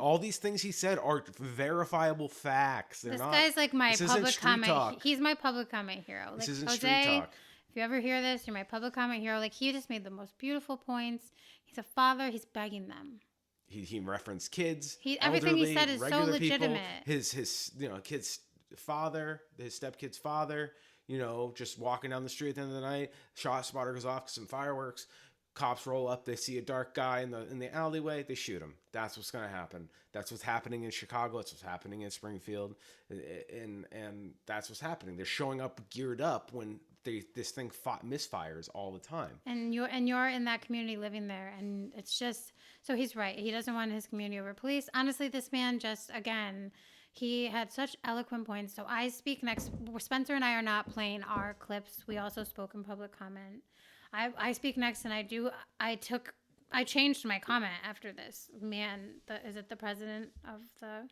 All these things he said are verifiable facts. This guy's like my public comment. Talk. He's my public comment hero. This like, isn't Jose, street talk. If you ever hear this, you're my public comment hero. Like, he just made the most beautiful points. He's a father. He's begging them. He referenced kids. Everything elderly, he said is so legitimate. People, his kid's father, his stepkid's father, just walking down the street at the end of the night, shot spotter goes off, some fireworks. Cops roll up, they see a dark guy in the alleyway, they shoot him. That's what's going to happen. That's what's happening in Chicago. That's what's happening in Springfield. And that's what's happening. They're showing up geared up when this thing misfires all the time. And you're in that community living there, and it's just, so he's right. He doesn't want his community over police. Honestly, this man just, again, he had such eloquent points. So I speak next. Spencer and I are not playing our clips. We also spoke in public comment. I speak next, and I changed my comment after this. Man, is it the president of the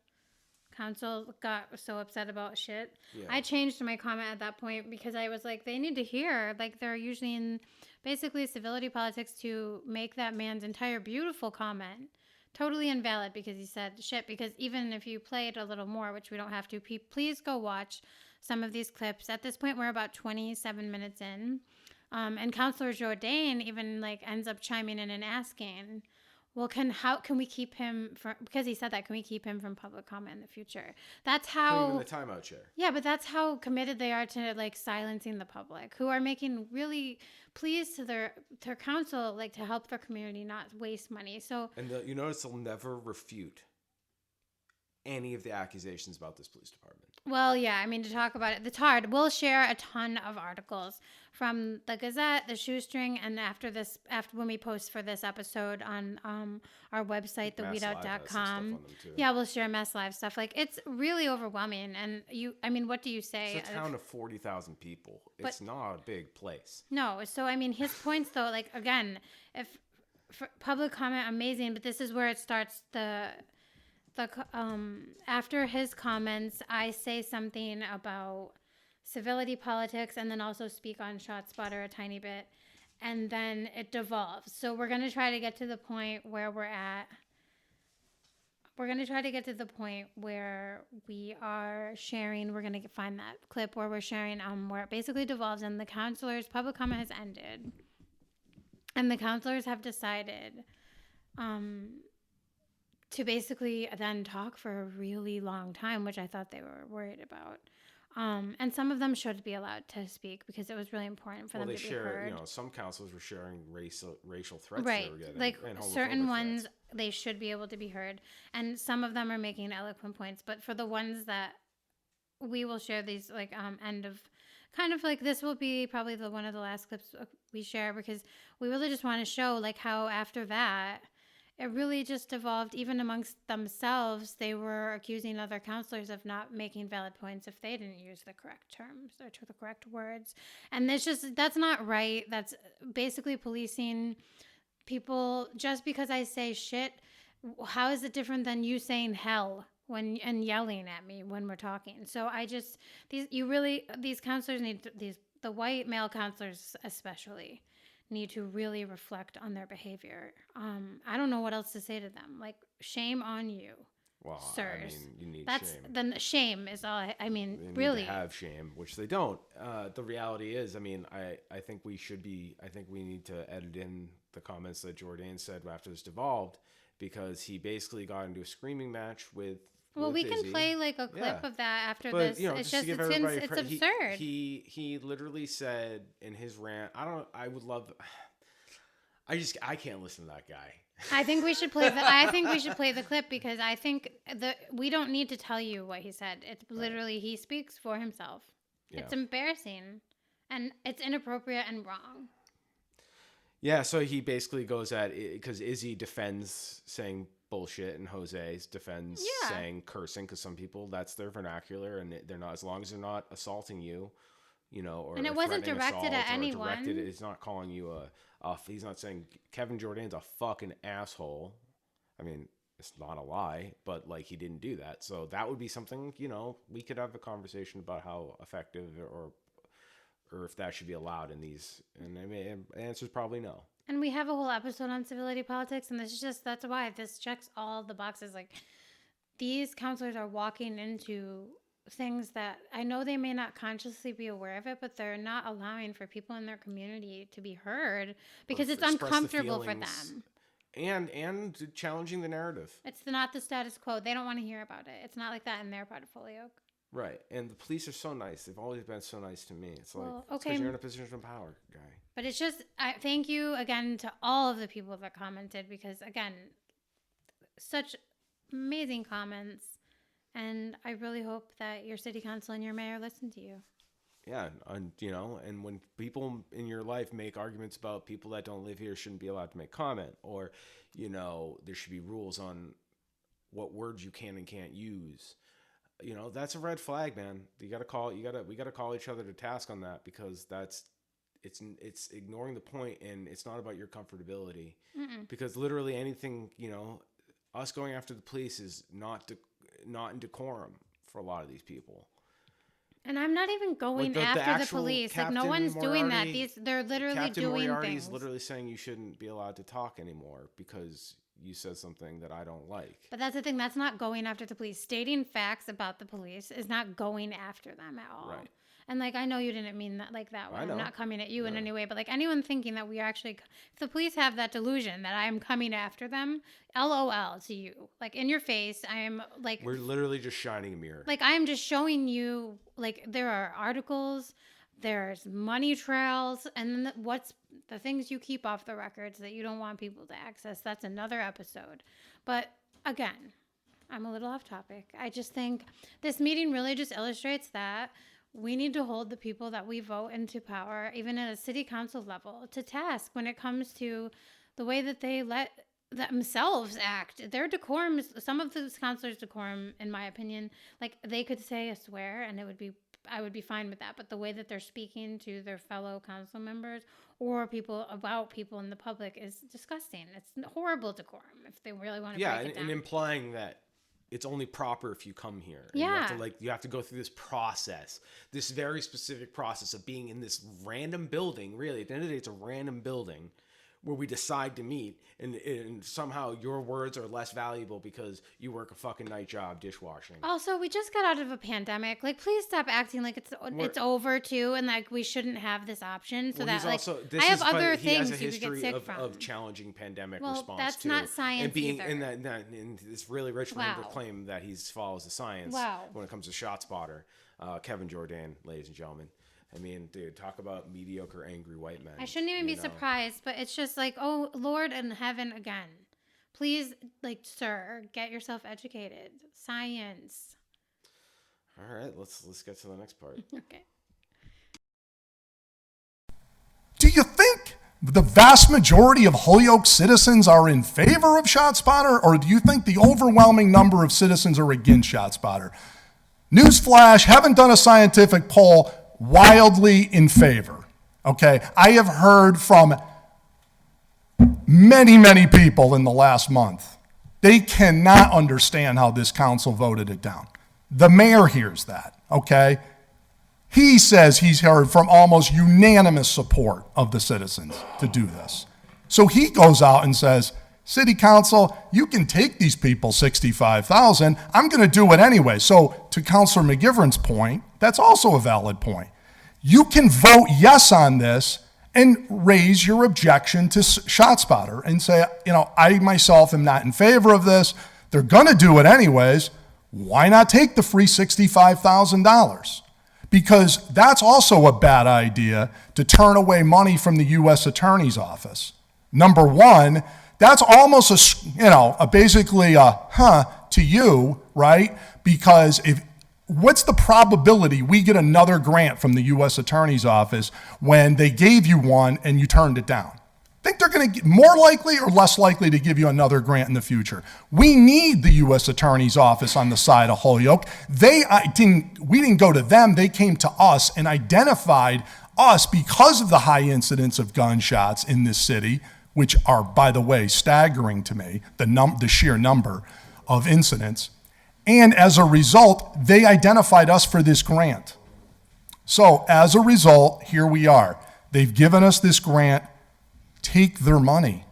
council got so upset about shit? Yeah. I changed my comment at that point because I was like, they need to hear, like, they're using basically civility politics to make that man's entire beautiful comment totally invalid because he said shit. Because even if you play it a little more, which we don't have to, please go watch some of these clips. At this point, we're about 27 minutes in. And Councilor Jourdain even ends up chiming in and asking, well, how can we keep him from, because he said that, can we keep him from public comment in the future? That's how. Put him in the timeout chair. Yeah, but that's how committed they are to silencing the public, who are making really pleas to their council, to help their community not waste money. So. And you notice they'll never refute any of the accusations about this police department. Well, yeah, I mean, to talk about it, it's hard. We'll share a ton of articles from the Gazette, the Shoestring, and after when we post for this episode on our website, theweedout.com. Yeah, we'll share Mess Live stuff. It's really overwhelming. And what do you say? It's a town of 40,000 people. It's not a big place. No. So, his points, though, again, for public comment, amazing, but this is where it starts after his comments, I say something about civility politics and then also speak on ShotSpotter a tiny bit, and then it devolves. So we're going to try to get to the point where we're at. We're going to try to get to the point where we are sharing. We're going to find that clip where we're sharing where it basically devolves and the counselors' public comment has ended. And the counselors have decided to basically then talk for a really long time, which I thought they were worried about. And some of them should be allowed to speak because it was really important for them to be heard. Some counselors were sharing racial threats right. they were getting. And certain ones, threats. They should be able to be heard. And some of them are making eloquent points. But for the ones that we will share these, end of, kind of this will be probably one of the last clips we share because we really just want to show, how after that, it really just evolved. Even amongst themselves, they were accusing other counselors of not making valid points if they didn't use the correct terms or the correct words. And that's not right. That's basically policing people. Just because I say shit, how is it different than you saying hell and yelling at me when we're talking? So these counselors the white male counselors especially need to really reflect on their behavior. I don't know what else to say to them. Like, shame on you, Well, sirs. I mean, you need That's shame. the shame is all. I mean, They need really. to have shame, which they don't. The reality is, I mean, I think we need to edit in the comments that Jordan said after this devolved, because he basically got into a screaming match with. Well, with we can Izzy. play like a clip Yeah. of that after But this. you know, It's just to just give everybody it's credit, absurd. He literally said in his rant, I would love. I can't listen to that guy. I think we should play the clip, because I think we don't need to tell you what he said. It's literally he speaks for himself. Yeah. It's embarrassing, and it's inappropriate and wrong. Yeah, so he basically goes at it because Izzy defends saying bullshit and Jose defends saying cursing, because some people, that's their vernacular, and they're not, as long as they're not assaulting you, you know, or And it wasn't threatening directed assault at anyone. It's not calling you he's not saying Kevin Jordan's a fucking asshole. I mean, it's not a lie, but like, he didn't do that. So that would be something, you know, we could have a conversation about how effective or if that should be allowed in these. And I mean, the answer is probably no. And we have a whole episode on civility politics, and that's why this checks all the boxes. Like, these counselors are walking into things that I know they may not consciously be aware of it, but they're not allowing for people in their community to be heard because it's Express the uncomfortable for feelings, them. And challenging the narrative. It's not the status quo. They don't want to hear about it. It's not like that in their part of Holyoke. Right. And the police are so nice. They've always been so nice to me. It's like, Well, it's okay. because you're in a position of power, guy. But it's just, thank you again to all of the people that commented, because again, such amazing comments. And I really hope that your city council and your mayor listen to you. Yeah. And, you know, and when people in your life make arguments about people that don't live here shouldn't be allowed to make comment, or, you know, there should be rules on what words you can and can't use. You know, that's a red flag, man. We got to call each other to task on that, because it's ignoring the point, and it's not about your comfortability. Because literally anything, you know, us going after the police is not in decorum for a lot of these people. And I'm not even going after the police. Like, no one's doing that. They're literally Captain doing Moriarty things. is literally saying you shouldn't be allowed to talk anymore because you said something that I don't like. But that's the thing. That's not going after the police. Stating facts about the police is not going after them at all. Right. And like, I know you didn't mean that like that way. I know. I'm not coming at you in any way. But like, anyone thinking that we are actually, if the police have that delusion that I am coming after them, LOL to you. Like, in your face, I am like. We're literally just shining a mirror. Like, I am just showing you, like, there are articles, there's money trails, and then what's the things you keep off the records that you don't want people to access. That's another episode. But again, I'm a little off topic. I just think this meeting really just illustrates that we need to hold the people that we vote into power, even at a city council level, to task when it comes to the way that they let themselves act. Their decorum, some of those counselors' decorum, in my opinion, like, they could say a swear and I would be fine with that. But the way that they're speaking to their fellow council members or about people in the public is disgusting. It's horrible decorum if they really want to break it down. And implying that it's only proper if you come here. And Yeah. you have to go through this process, this very specific process of being in this random building. Really, at the end of the day, it's a random building where we decide to meet, and somehow your words are less valuable because you work a fucking night job dishwashing. Also, we just got out of a pandemic. Like, please stop acting like it's over too, and like we shouldn't have this option. So that like I have other things you could get sick from. Of challenging pandemic well, response that's too. not science and being either. and it's really rich for him to claim that he follows the science when it comes to ShotSpotter. Kevin Jordan, ladies and gentlemen. I mean, dude, talk about mediocre, angry white men. I shouldn't even be surprised, but it's just like, oh, Lord in heaven again. Please, like, sir, get yourself educated. Science. All right, let's get to the next part. Okay. Do you think the vast majority of Holyoke citizens are in favor of ShotSpotter, or do you think the overwhelming number of citizens are against ShotSpotter? Newsflash, haven't done a scientific poll, wildly in favor. Okay, I have heard from many, many people in the last month. They cannot understand how this council voted it down. The mayor hears that, okay? He says he's heard from almost unanimous support of the citizens to do this. So he goes out and says, City Council, you can take these people $65,000. I'm going to do it anyway. So to Councilor McGivern's point, that's also a valid point. You can vote yes on this and raise your objection to ShotSpotter and say, I myself am not in favor of this. They're going to do it anyways. Why not take the free $65,000? Because that's also a bad idea to turn away money from the U.S. Attorney's Office. Number one, that's almost basically a to you, right? Because what's the probability we get another grant from the U.S. Attorney's Office when they gave you one and you turned it down? Think they're going to get more likely or less likely to give you another grant in the future? We need the U.S. Attorney's Office on the side of Holyoke. We didn't go to them. They came to us and identified us because of the high incidence of gunshots in this city, which are, by the way, staggering to me, the sheer number of incidents. And as a result, they identified us for this grant. So as a result, here we are. They've given us this grant. Take their money.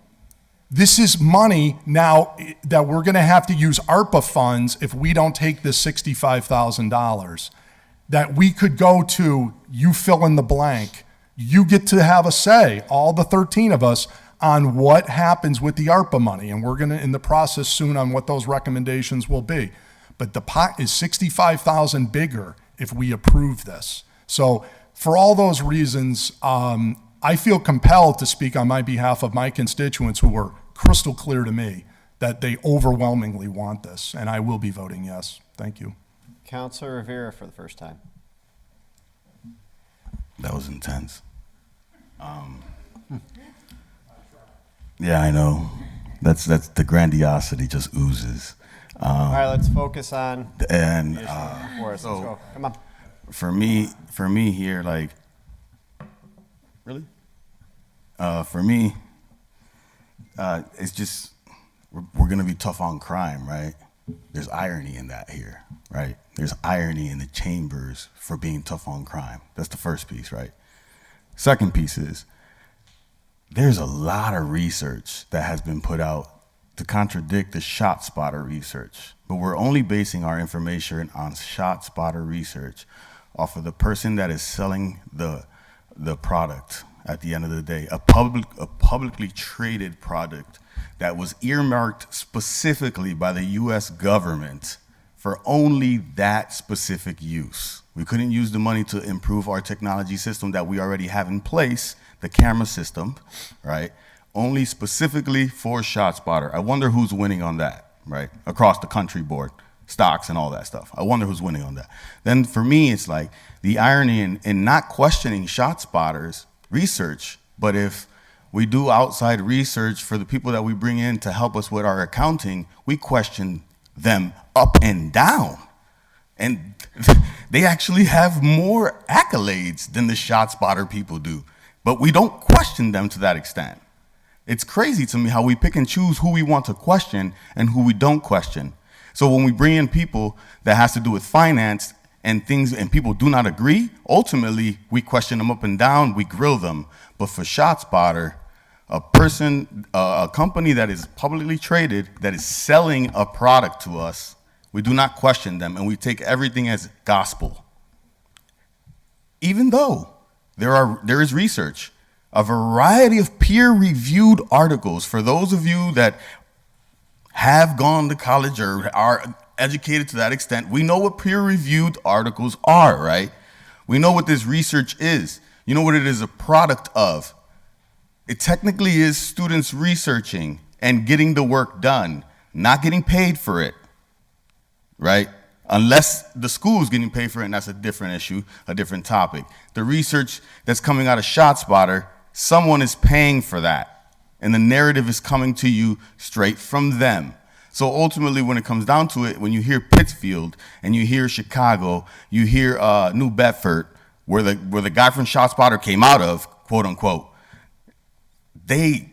This is money now that we're going to have to use ARPA funds if we don't take this $65,000 that we could go to, you fill in the blank. You get to have a say, all the 13 of us, on what happens with the ARPA money. And we're going to, in the process soon, on what those recommendations will be. But the pot is $65,000 bigger if we approve this. So for all those reasons, I feel compelled to speak on my behalf of my constituents who were crystal clear to me that they overwhelmingly want this, and I will be voting yes. Thank you. Councilor Rivera for the first time. That was intense. Yeah, I know. That's the grandiosity just oozes. All right, let's focus on And the issue before us. Let's go. Come on. for me here, like, really, for me, it's just we're gonna be tough on crime, right? There's irony in that here, right? There's irony in the chambers for being tough on crime. That's the first piece, right? Second piece is there's a lot of research that has been put out to contradict the ShotSpotter research, but we're only basing our information on ShotSpotter research off of the person that is selling the product at the end of the day, a publicly traded product that was earmarked specifically by the US government for only that specific use. We couldn't use the money to improve our technology system that we already have in place, the camera system, right? Only specifically for ShotSpotter. I wonder who's winning on that, right? Across the country board, stocks and all that stuff. I wonder who's winning on that. Then for me, it's like the irony in not questioning ShotSpotter's research, but if we do outside research for the people that we bring in to help us with our accounting, we question them up and down. And they actually have more accolades than the ShotSpotter people do, but we don't question them to that extent. It's crazy to me how we pick and choose who we want to question and who we don't question. So when we bring in people that has to do with finance and things and people do not agree, ultimately we question them up and down, we grill them. But for ShotSpotter, a company that is publicly traded, that is selling a product to us, we do not question them and we take everything as gospel. Even though there is research, a variety of peer-reviewed articles. For those of you that have gone to college or are educated to that extent, we know what peer-reviewed articles are, right? We know what this research is. You know what it is a product of. It technically is students researching and getting the work done, not getting paid for it, right? Unless the school is getting paid for it, and that's a different issue, a different topic. The research that's coming out of ShotSpotter Someone is paying for that, and the narrative is coming to you straight from them. So ultimately, when it comes down to it, when you hear Pittsfield and you hear Chicago, you hear New Bedford, where the guy from ShotSpotter came out of, quote unquote, they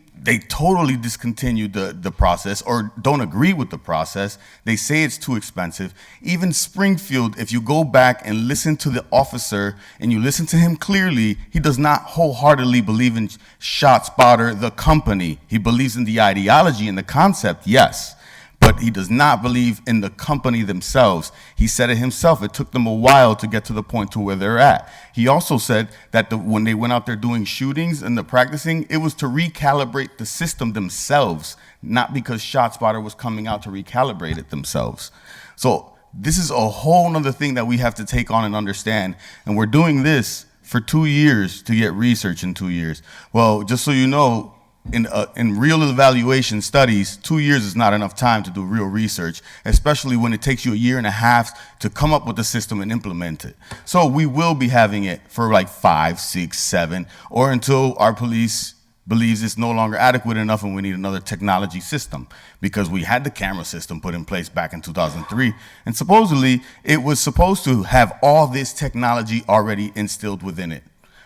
totally discontinued the process or don't agree with the process. They say it's too expensive. Even Springfield, if you go back and listen to the officer and you listen to him clearly, he does not wholeheartedly believe in ShotSpotter, the company. He believes in the ideology and the concept, yes, but he does not believe in the company themselves. He said it himself. It took them a while to get to the point to where they're at. He also said that when they went out there doing shootings and the practicing, it was to recalibrate the system themselves, not because ShotSpotter was coming out to recalibrate it themselves. So this is a whole nother thing that we have to take on and understand. And we're doing this for 2 years to get research in 2 years. Well, just so you know, in real evaluation studies, 2 years is not enough time to do real research, especially when it takes you a year and a half to come up with the system and implement it. So we will be having it for like 5, 6, 7, or until our police believes it's no longer adequate enough and we need another technology system, because we had the camera system put in place back in 2003, and supposedly it was supposed to have all this technology already instilled within it.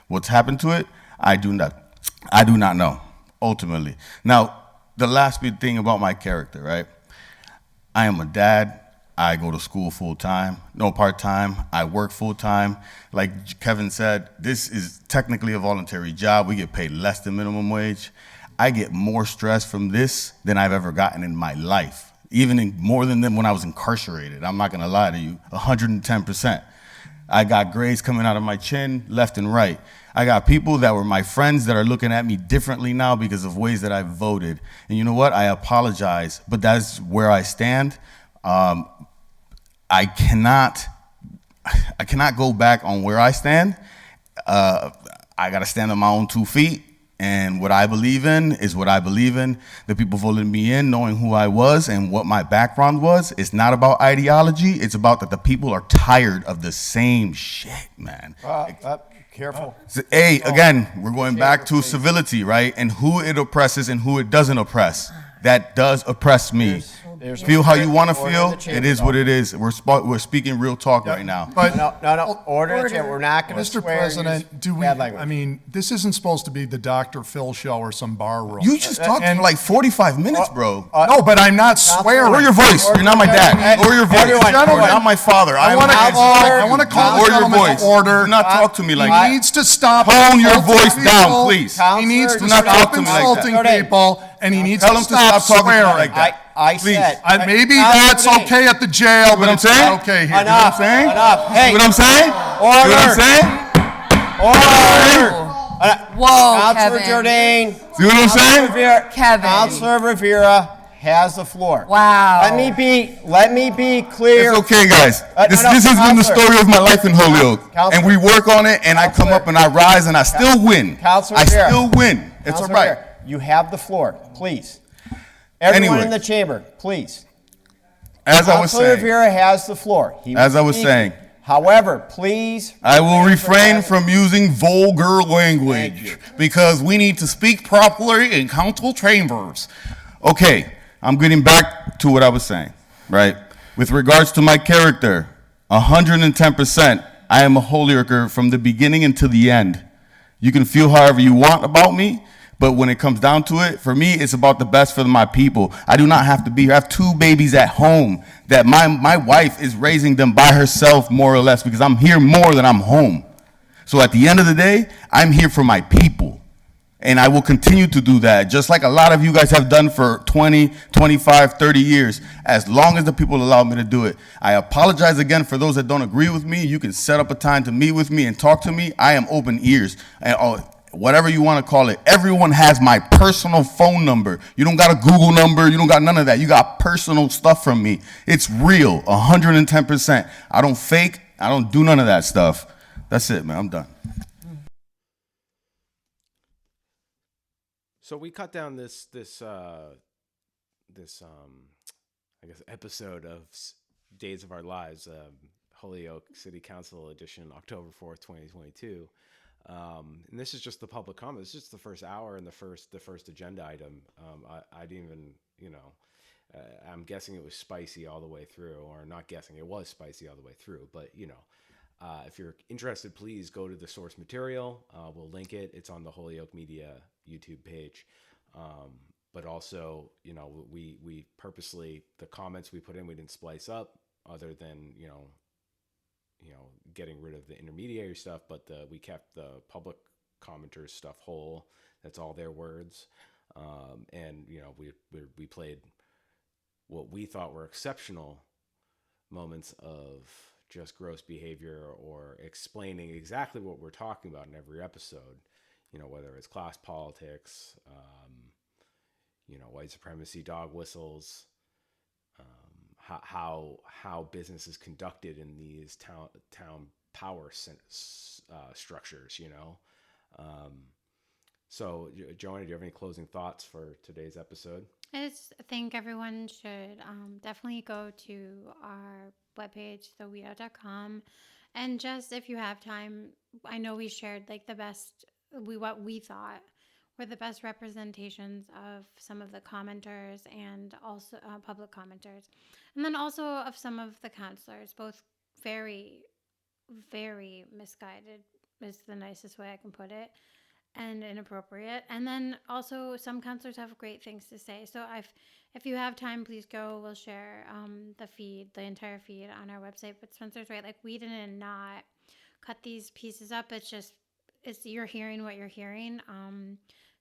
What's happened to it? I do not know. Ultimately. Now, the last big thing about my character, right? I am a dad. I go to school full time, no part time. I work full time. Like Kevin said, this is technically a voluntary job. We get paid less than minimum wage. I get more stress from this than I've ever gotten in my life, even more than when I was incarcerated. I'm not gonna lie to you, 110%. I got grades coming out of my chin, left and right. I got people that were my friends that are looking at me differently now because of ways that I voted. And you know what? I apologize, but that's where I stand. I cannot go back on where I stand. I got to stand on my own 2 feet. And what I believe in is what I believe in. The people voted me in knowing who I was and what my background was. It's not about ideology. It's about that the people are tired of the same shit, man. Careful. Hey, again, we're going back to civility, right? And who it oppresses and who it doesn't oppress. That does oppress me. Feel how you want to feel. It is what it is. We're speaking real talk right now. But No. Order. We're not going to Mr. swear. President, use bad language. I mean, this isn't supposed to be the Dr. Phil show or some bar room. You just talked for like 45 minutes, bro. No, but I'm not swearing. Lower your voice. You're not my dad. Lower your voice. Everyone, You're not my father. I want to call Lower the your gentleman voice. to order. Do not talk to me like that. He needs to stop. Tone your insulting voice down, people. please. He needs to Do not stop talk to me like that. insulting people, and he needs Tell to him to stop talking to me swearing. like that. I Please. said. Maybe Now, that's Dean. okay at the jail, but what I'm it's saying? not okay here. Enough. You know what I'm saying? Enough. Hey. See what I'm saying? Order. See what I'm saying? Order. Whoa, Counselor Kevin. Jordan. See what I'm saying? Kevin. Counselor Rivera has the floor. Wow. Let me be clear. It's okay, guys. This no, has been the Counselor. story of my life in Holyoke. Counselor. And we work on it, and I come Counselor. up and I rise, and I still win. Counselor I Rivera. still win. It's all Counselor right. Rivera, you have the floor, please. Everyone Anyway. in the chamber, please. As I was Counselor saying, Rivera has the floor. He As I was speaking. saying. However, please. I will refrain that. from using vulgar language because we need to speak properly in council chambers. Okay, I'm getting back to what I was saying, right? With regards to my character, 110%, I am a Holyoker from the beginning until the end. You can feel however you want about me, but when it comes down to it, for me, it's about the best for my people. I do not have to be here. I have 2 babies at home that my wife is raising them by herself, more or less, because I'm here more than I'm home. So at the end of the day, I'm here for my people. And I will continue to do that, just like a lot of you guys have done for 20, 25, 30 years, as long as the people allow me to do it. I apologize again for those that don't agree with me. You can set up a time to meet with me and talk to me. I am open ears. And whatever you want to call it. Everyone has my personal phone number. You don't got a Google number. You don't got none of that. You got personal stuff from me. It's real, 110%. I don't fake. I don't do none of that stuff. That's it, man. I'm done. So we cut down this I guess episode of Days of Our Lives, Holyoke City Council edition, October 4th, 2022. And this is just the public comment. This is just the first hour and the first agenda item. I didn't even, I'm guessing it was spicy all the way through, or not guessing, it was spicy all the way through. But, if you're interested, please go to the source material. We'll link it. It's on the Holyoke Media YouTube page. But also, we purposely, the comments we put in, we didn't splice up other than, getting rid of the intermediary stuff, but we kept the public commenters stuff whole. That's all their words. And, we played what we thought were exceptional moments of just gross behavior or explaining exactly what we're talking about in every episode, whether it's class politics, white supremacy, dog whistles, how business is conducted in these town power structures, So, Joanna, do you have any closing thoughts for today's episode? I just think everyone should definitely go to our webpage, theweo.com, and just, if you have time, I know we shared like the best, what we thought were the best representations of some of the commenters and also public commenters, and then also of some of the counselors, both very, very misguided is the nicest way I can put it, and inappropriate. And then also some counselors have great things to say. So if you have time, please go. We'll share the entire feed on our website. But Spencer's right. Like, we didn't not cut these pieces up. You're hearing what you're hearing.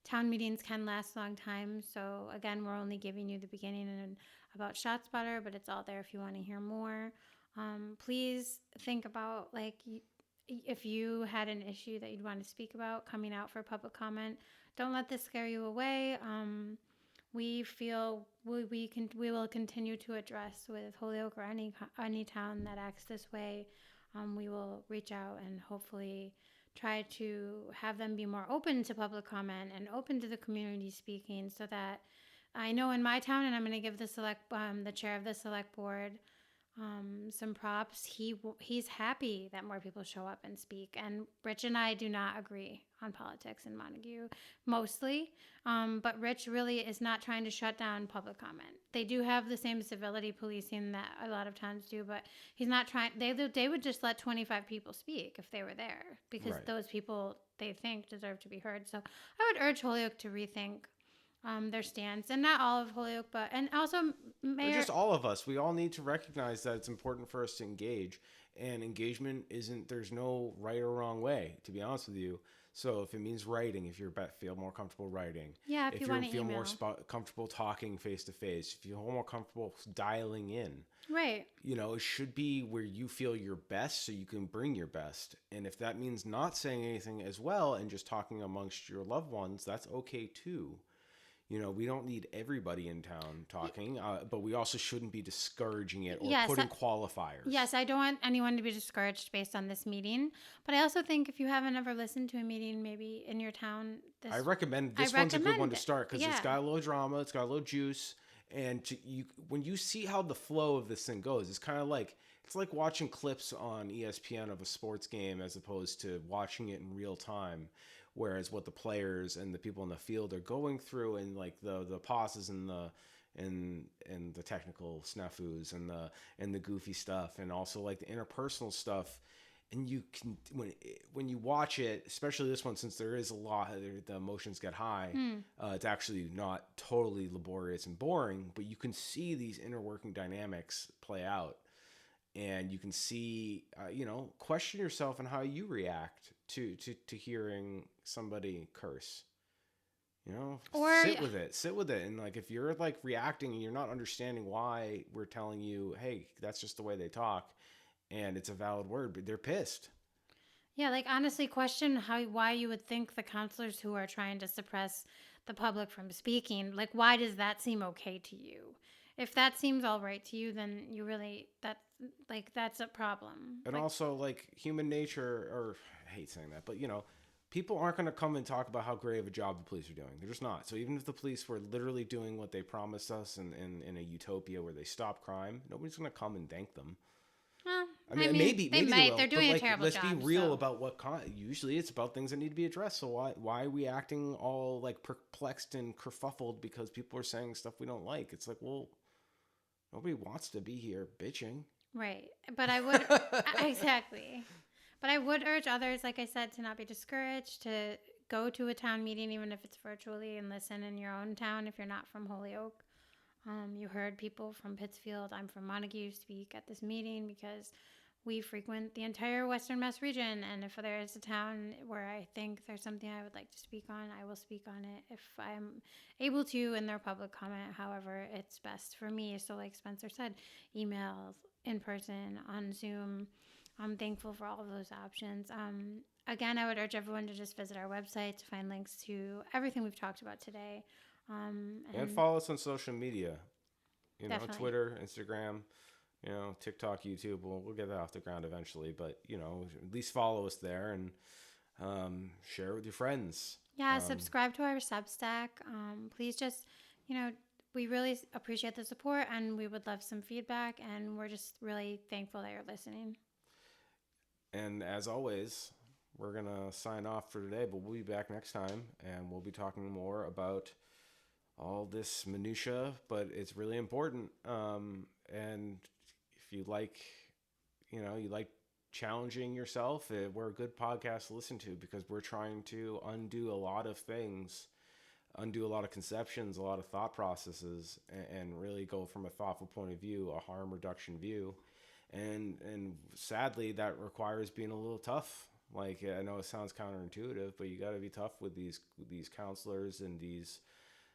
Town meetings can last a long time. So again, we're only giving you the beginning and about ShotSpotter, but it's all there if you want to hear more. Please think about, like, if you had an issue that you'd want to speak about coming out for public comment. Don't let this scare you away. We feel we will continue to address with Holyoke or any town that acts this way. We will reach out and hopefully try to have them be more open to public comment and open to the community speaking, so that I know in my town, and I'm going to give the chair of the select board some props. He's happy that more people show up and speak. And Rich and I do not agree on politics in Montague, mostly. But Rich really is not trying to shut down public comment. They do have the same civility policing that a lot of towns do, but he's not trying. They would just let 25 people speak if they were there, because those people they think deserve to be heard. So I would urge Holyoke to rethink their stance, and not all of Holyoke, and also Mayor. Just all of us. We all need to recognize that it's important for us to engage, and engagement there's no right or wrong way, to be honest with you. So if it means writing, if you feel more comfortable writing, if you want to feel email. more comfortable talking face to face, if you feel more comfortable dialing in, right? It should be where you feel your best, so you can bring your best. And if that means not saying anything as well and just talking amongst your loved ones, that's okay too. We don't need everybody in town talking, but we also shouldn't be discouraging it or putting qualifiers. Yes, I don't want anyone to be discouraged based on this meeting. But I also think if you haven't ever listened to a meeting maybe in your town, I recommend this one's a good one to start, because it's got a little drama, it's got a little juice. And when you see how the flow of this thing goes, it's kind of like, it's like watching clips on ESPN of a sports game as opposed to watching it in real time. Whereas what the players and the people in the field are going through, and like the pauses and the technical snafus and the goofy stuff, and also like the interpersonal stuff, and you can when you watch it, especially this one, since there is a lot, the emotions get high. It's actually not totally laborious and boring, but you can see these inner working dynamics play out. And you can see, question yourself and how you react to hearing somebody curse. Or sit with it. And like, if you're like reacting and you're not understanding why we're telling you, hey, that's just the way they talk, and it's a valid word, but they're pissed. Yeah, like, honestly, question why you would think the counselors who are trying to suppress the public from speaking, like, why does that seem okay to you? If that seems all right to you, then you really, that's a problem. And also, like, human nature, or I hate saying that, but, people aren't going to come and talk about how great of a job the police are doing. They're just not. So even if the police were literally doing what they promised us in a utopia where they stop crime, nobody's going to come and thank them. Well, I mean, I mean, maybe they maybe might. will, They're but, doing a like, terrible let's job, be real so. about usually it's about things that need to be addressed. So why are we acting all like perplexed and kerfuffled because people are saying stuff we don't like? It's like, well, nobody wants to be here bitching. Right. But I would, exactly. But I would urge others, like I said, to not be discouraged, to go to a town meeting, even if it's virtually, and listen in your own town if you're not from Holyoke. You heard people from Pittsfield, I'm from Montague, speak at this meeting because we frequent the entire Western Mass region. And if there is a town where I think there's something I would like to speak on, I will speak on it if I'm able to in their public comment. However, it's best for me. So, like Spencer said, emails, in person, on Zoom. I'm thankful for all of those options. Again, I would urge everyone to just visit our website to find links to everything we've talked about today. And follow us on social media. You know, Definitely. Twitter, Instagram, you know, TikTok, YouTube. We'll get that off the ground eventually, but you know, at least follow us there and share it with your friends. Yeah, subscribe to our Substack. Please just, you know, we really appreciate the support and we would love some feedback. And we're just really thankful that you're listening. And as always, we're going to sign off for today, but we'll be back next time and we'll be talking more about all this minutia, but it's really important. And if you like, you know, you like challenging yourself, we're a good podcast to listen to because we're trying to undo a lot of things, undo a lot of conceptions, a lot of thought processes, and really go from a thoughtful point of view, a harm reduction view. And sadly, that requires being a little tough. Like, I know it sounds counterintuitive, but you got to be tough with these counselors and these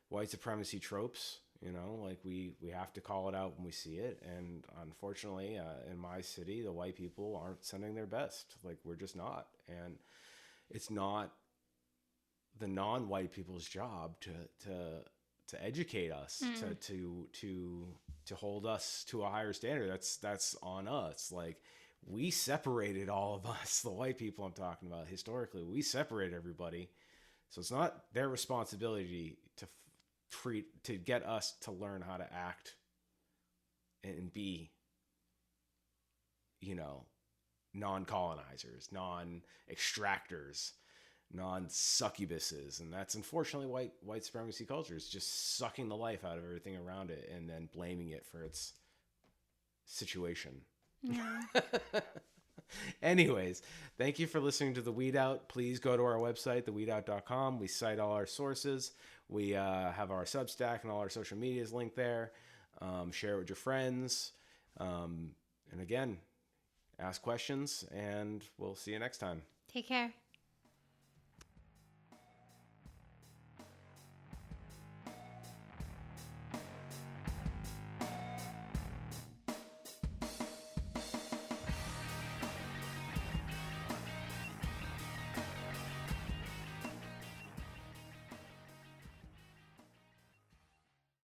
white supremacy tropes. You know, like we have to call it out when we see it. And unfortunately, in my city, the white people aren't sending their best. Like, we're just not. And it's not the non-white people's job to educate us, to hold us to a higher standard. That's on us. Like, we separated all of us, the white people I'm talking about, historically. We separate everybody. So it's not their responsibility to get us to learn how to act and be, you know, non-colonizers, non-extractors, non-succubuses. And that's unfortunately white supremacy culture, is just sucking the life out of everything around it and then blaming it for its situation. Yeah. Anyways, thank you for listening to The Weed Out. Please go to our website, theweedout.com. We cite all our sources. We have our Substack and all our social medias linked there. Share it with your friends. And again, ask questions, and we'll see you next time. Take care.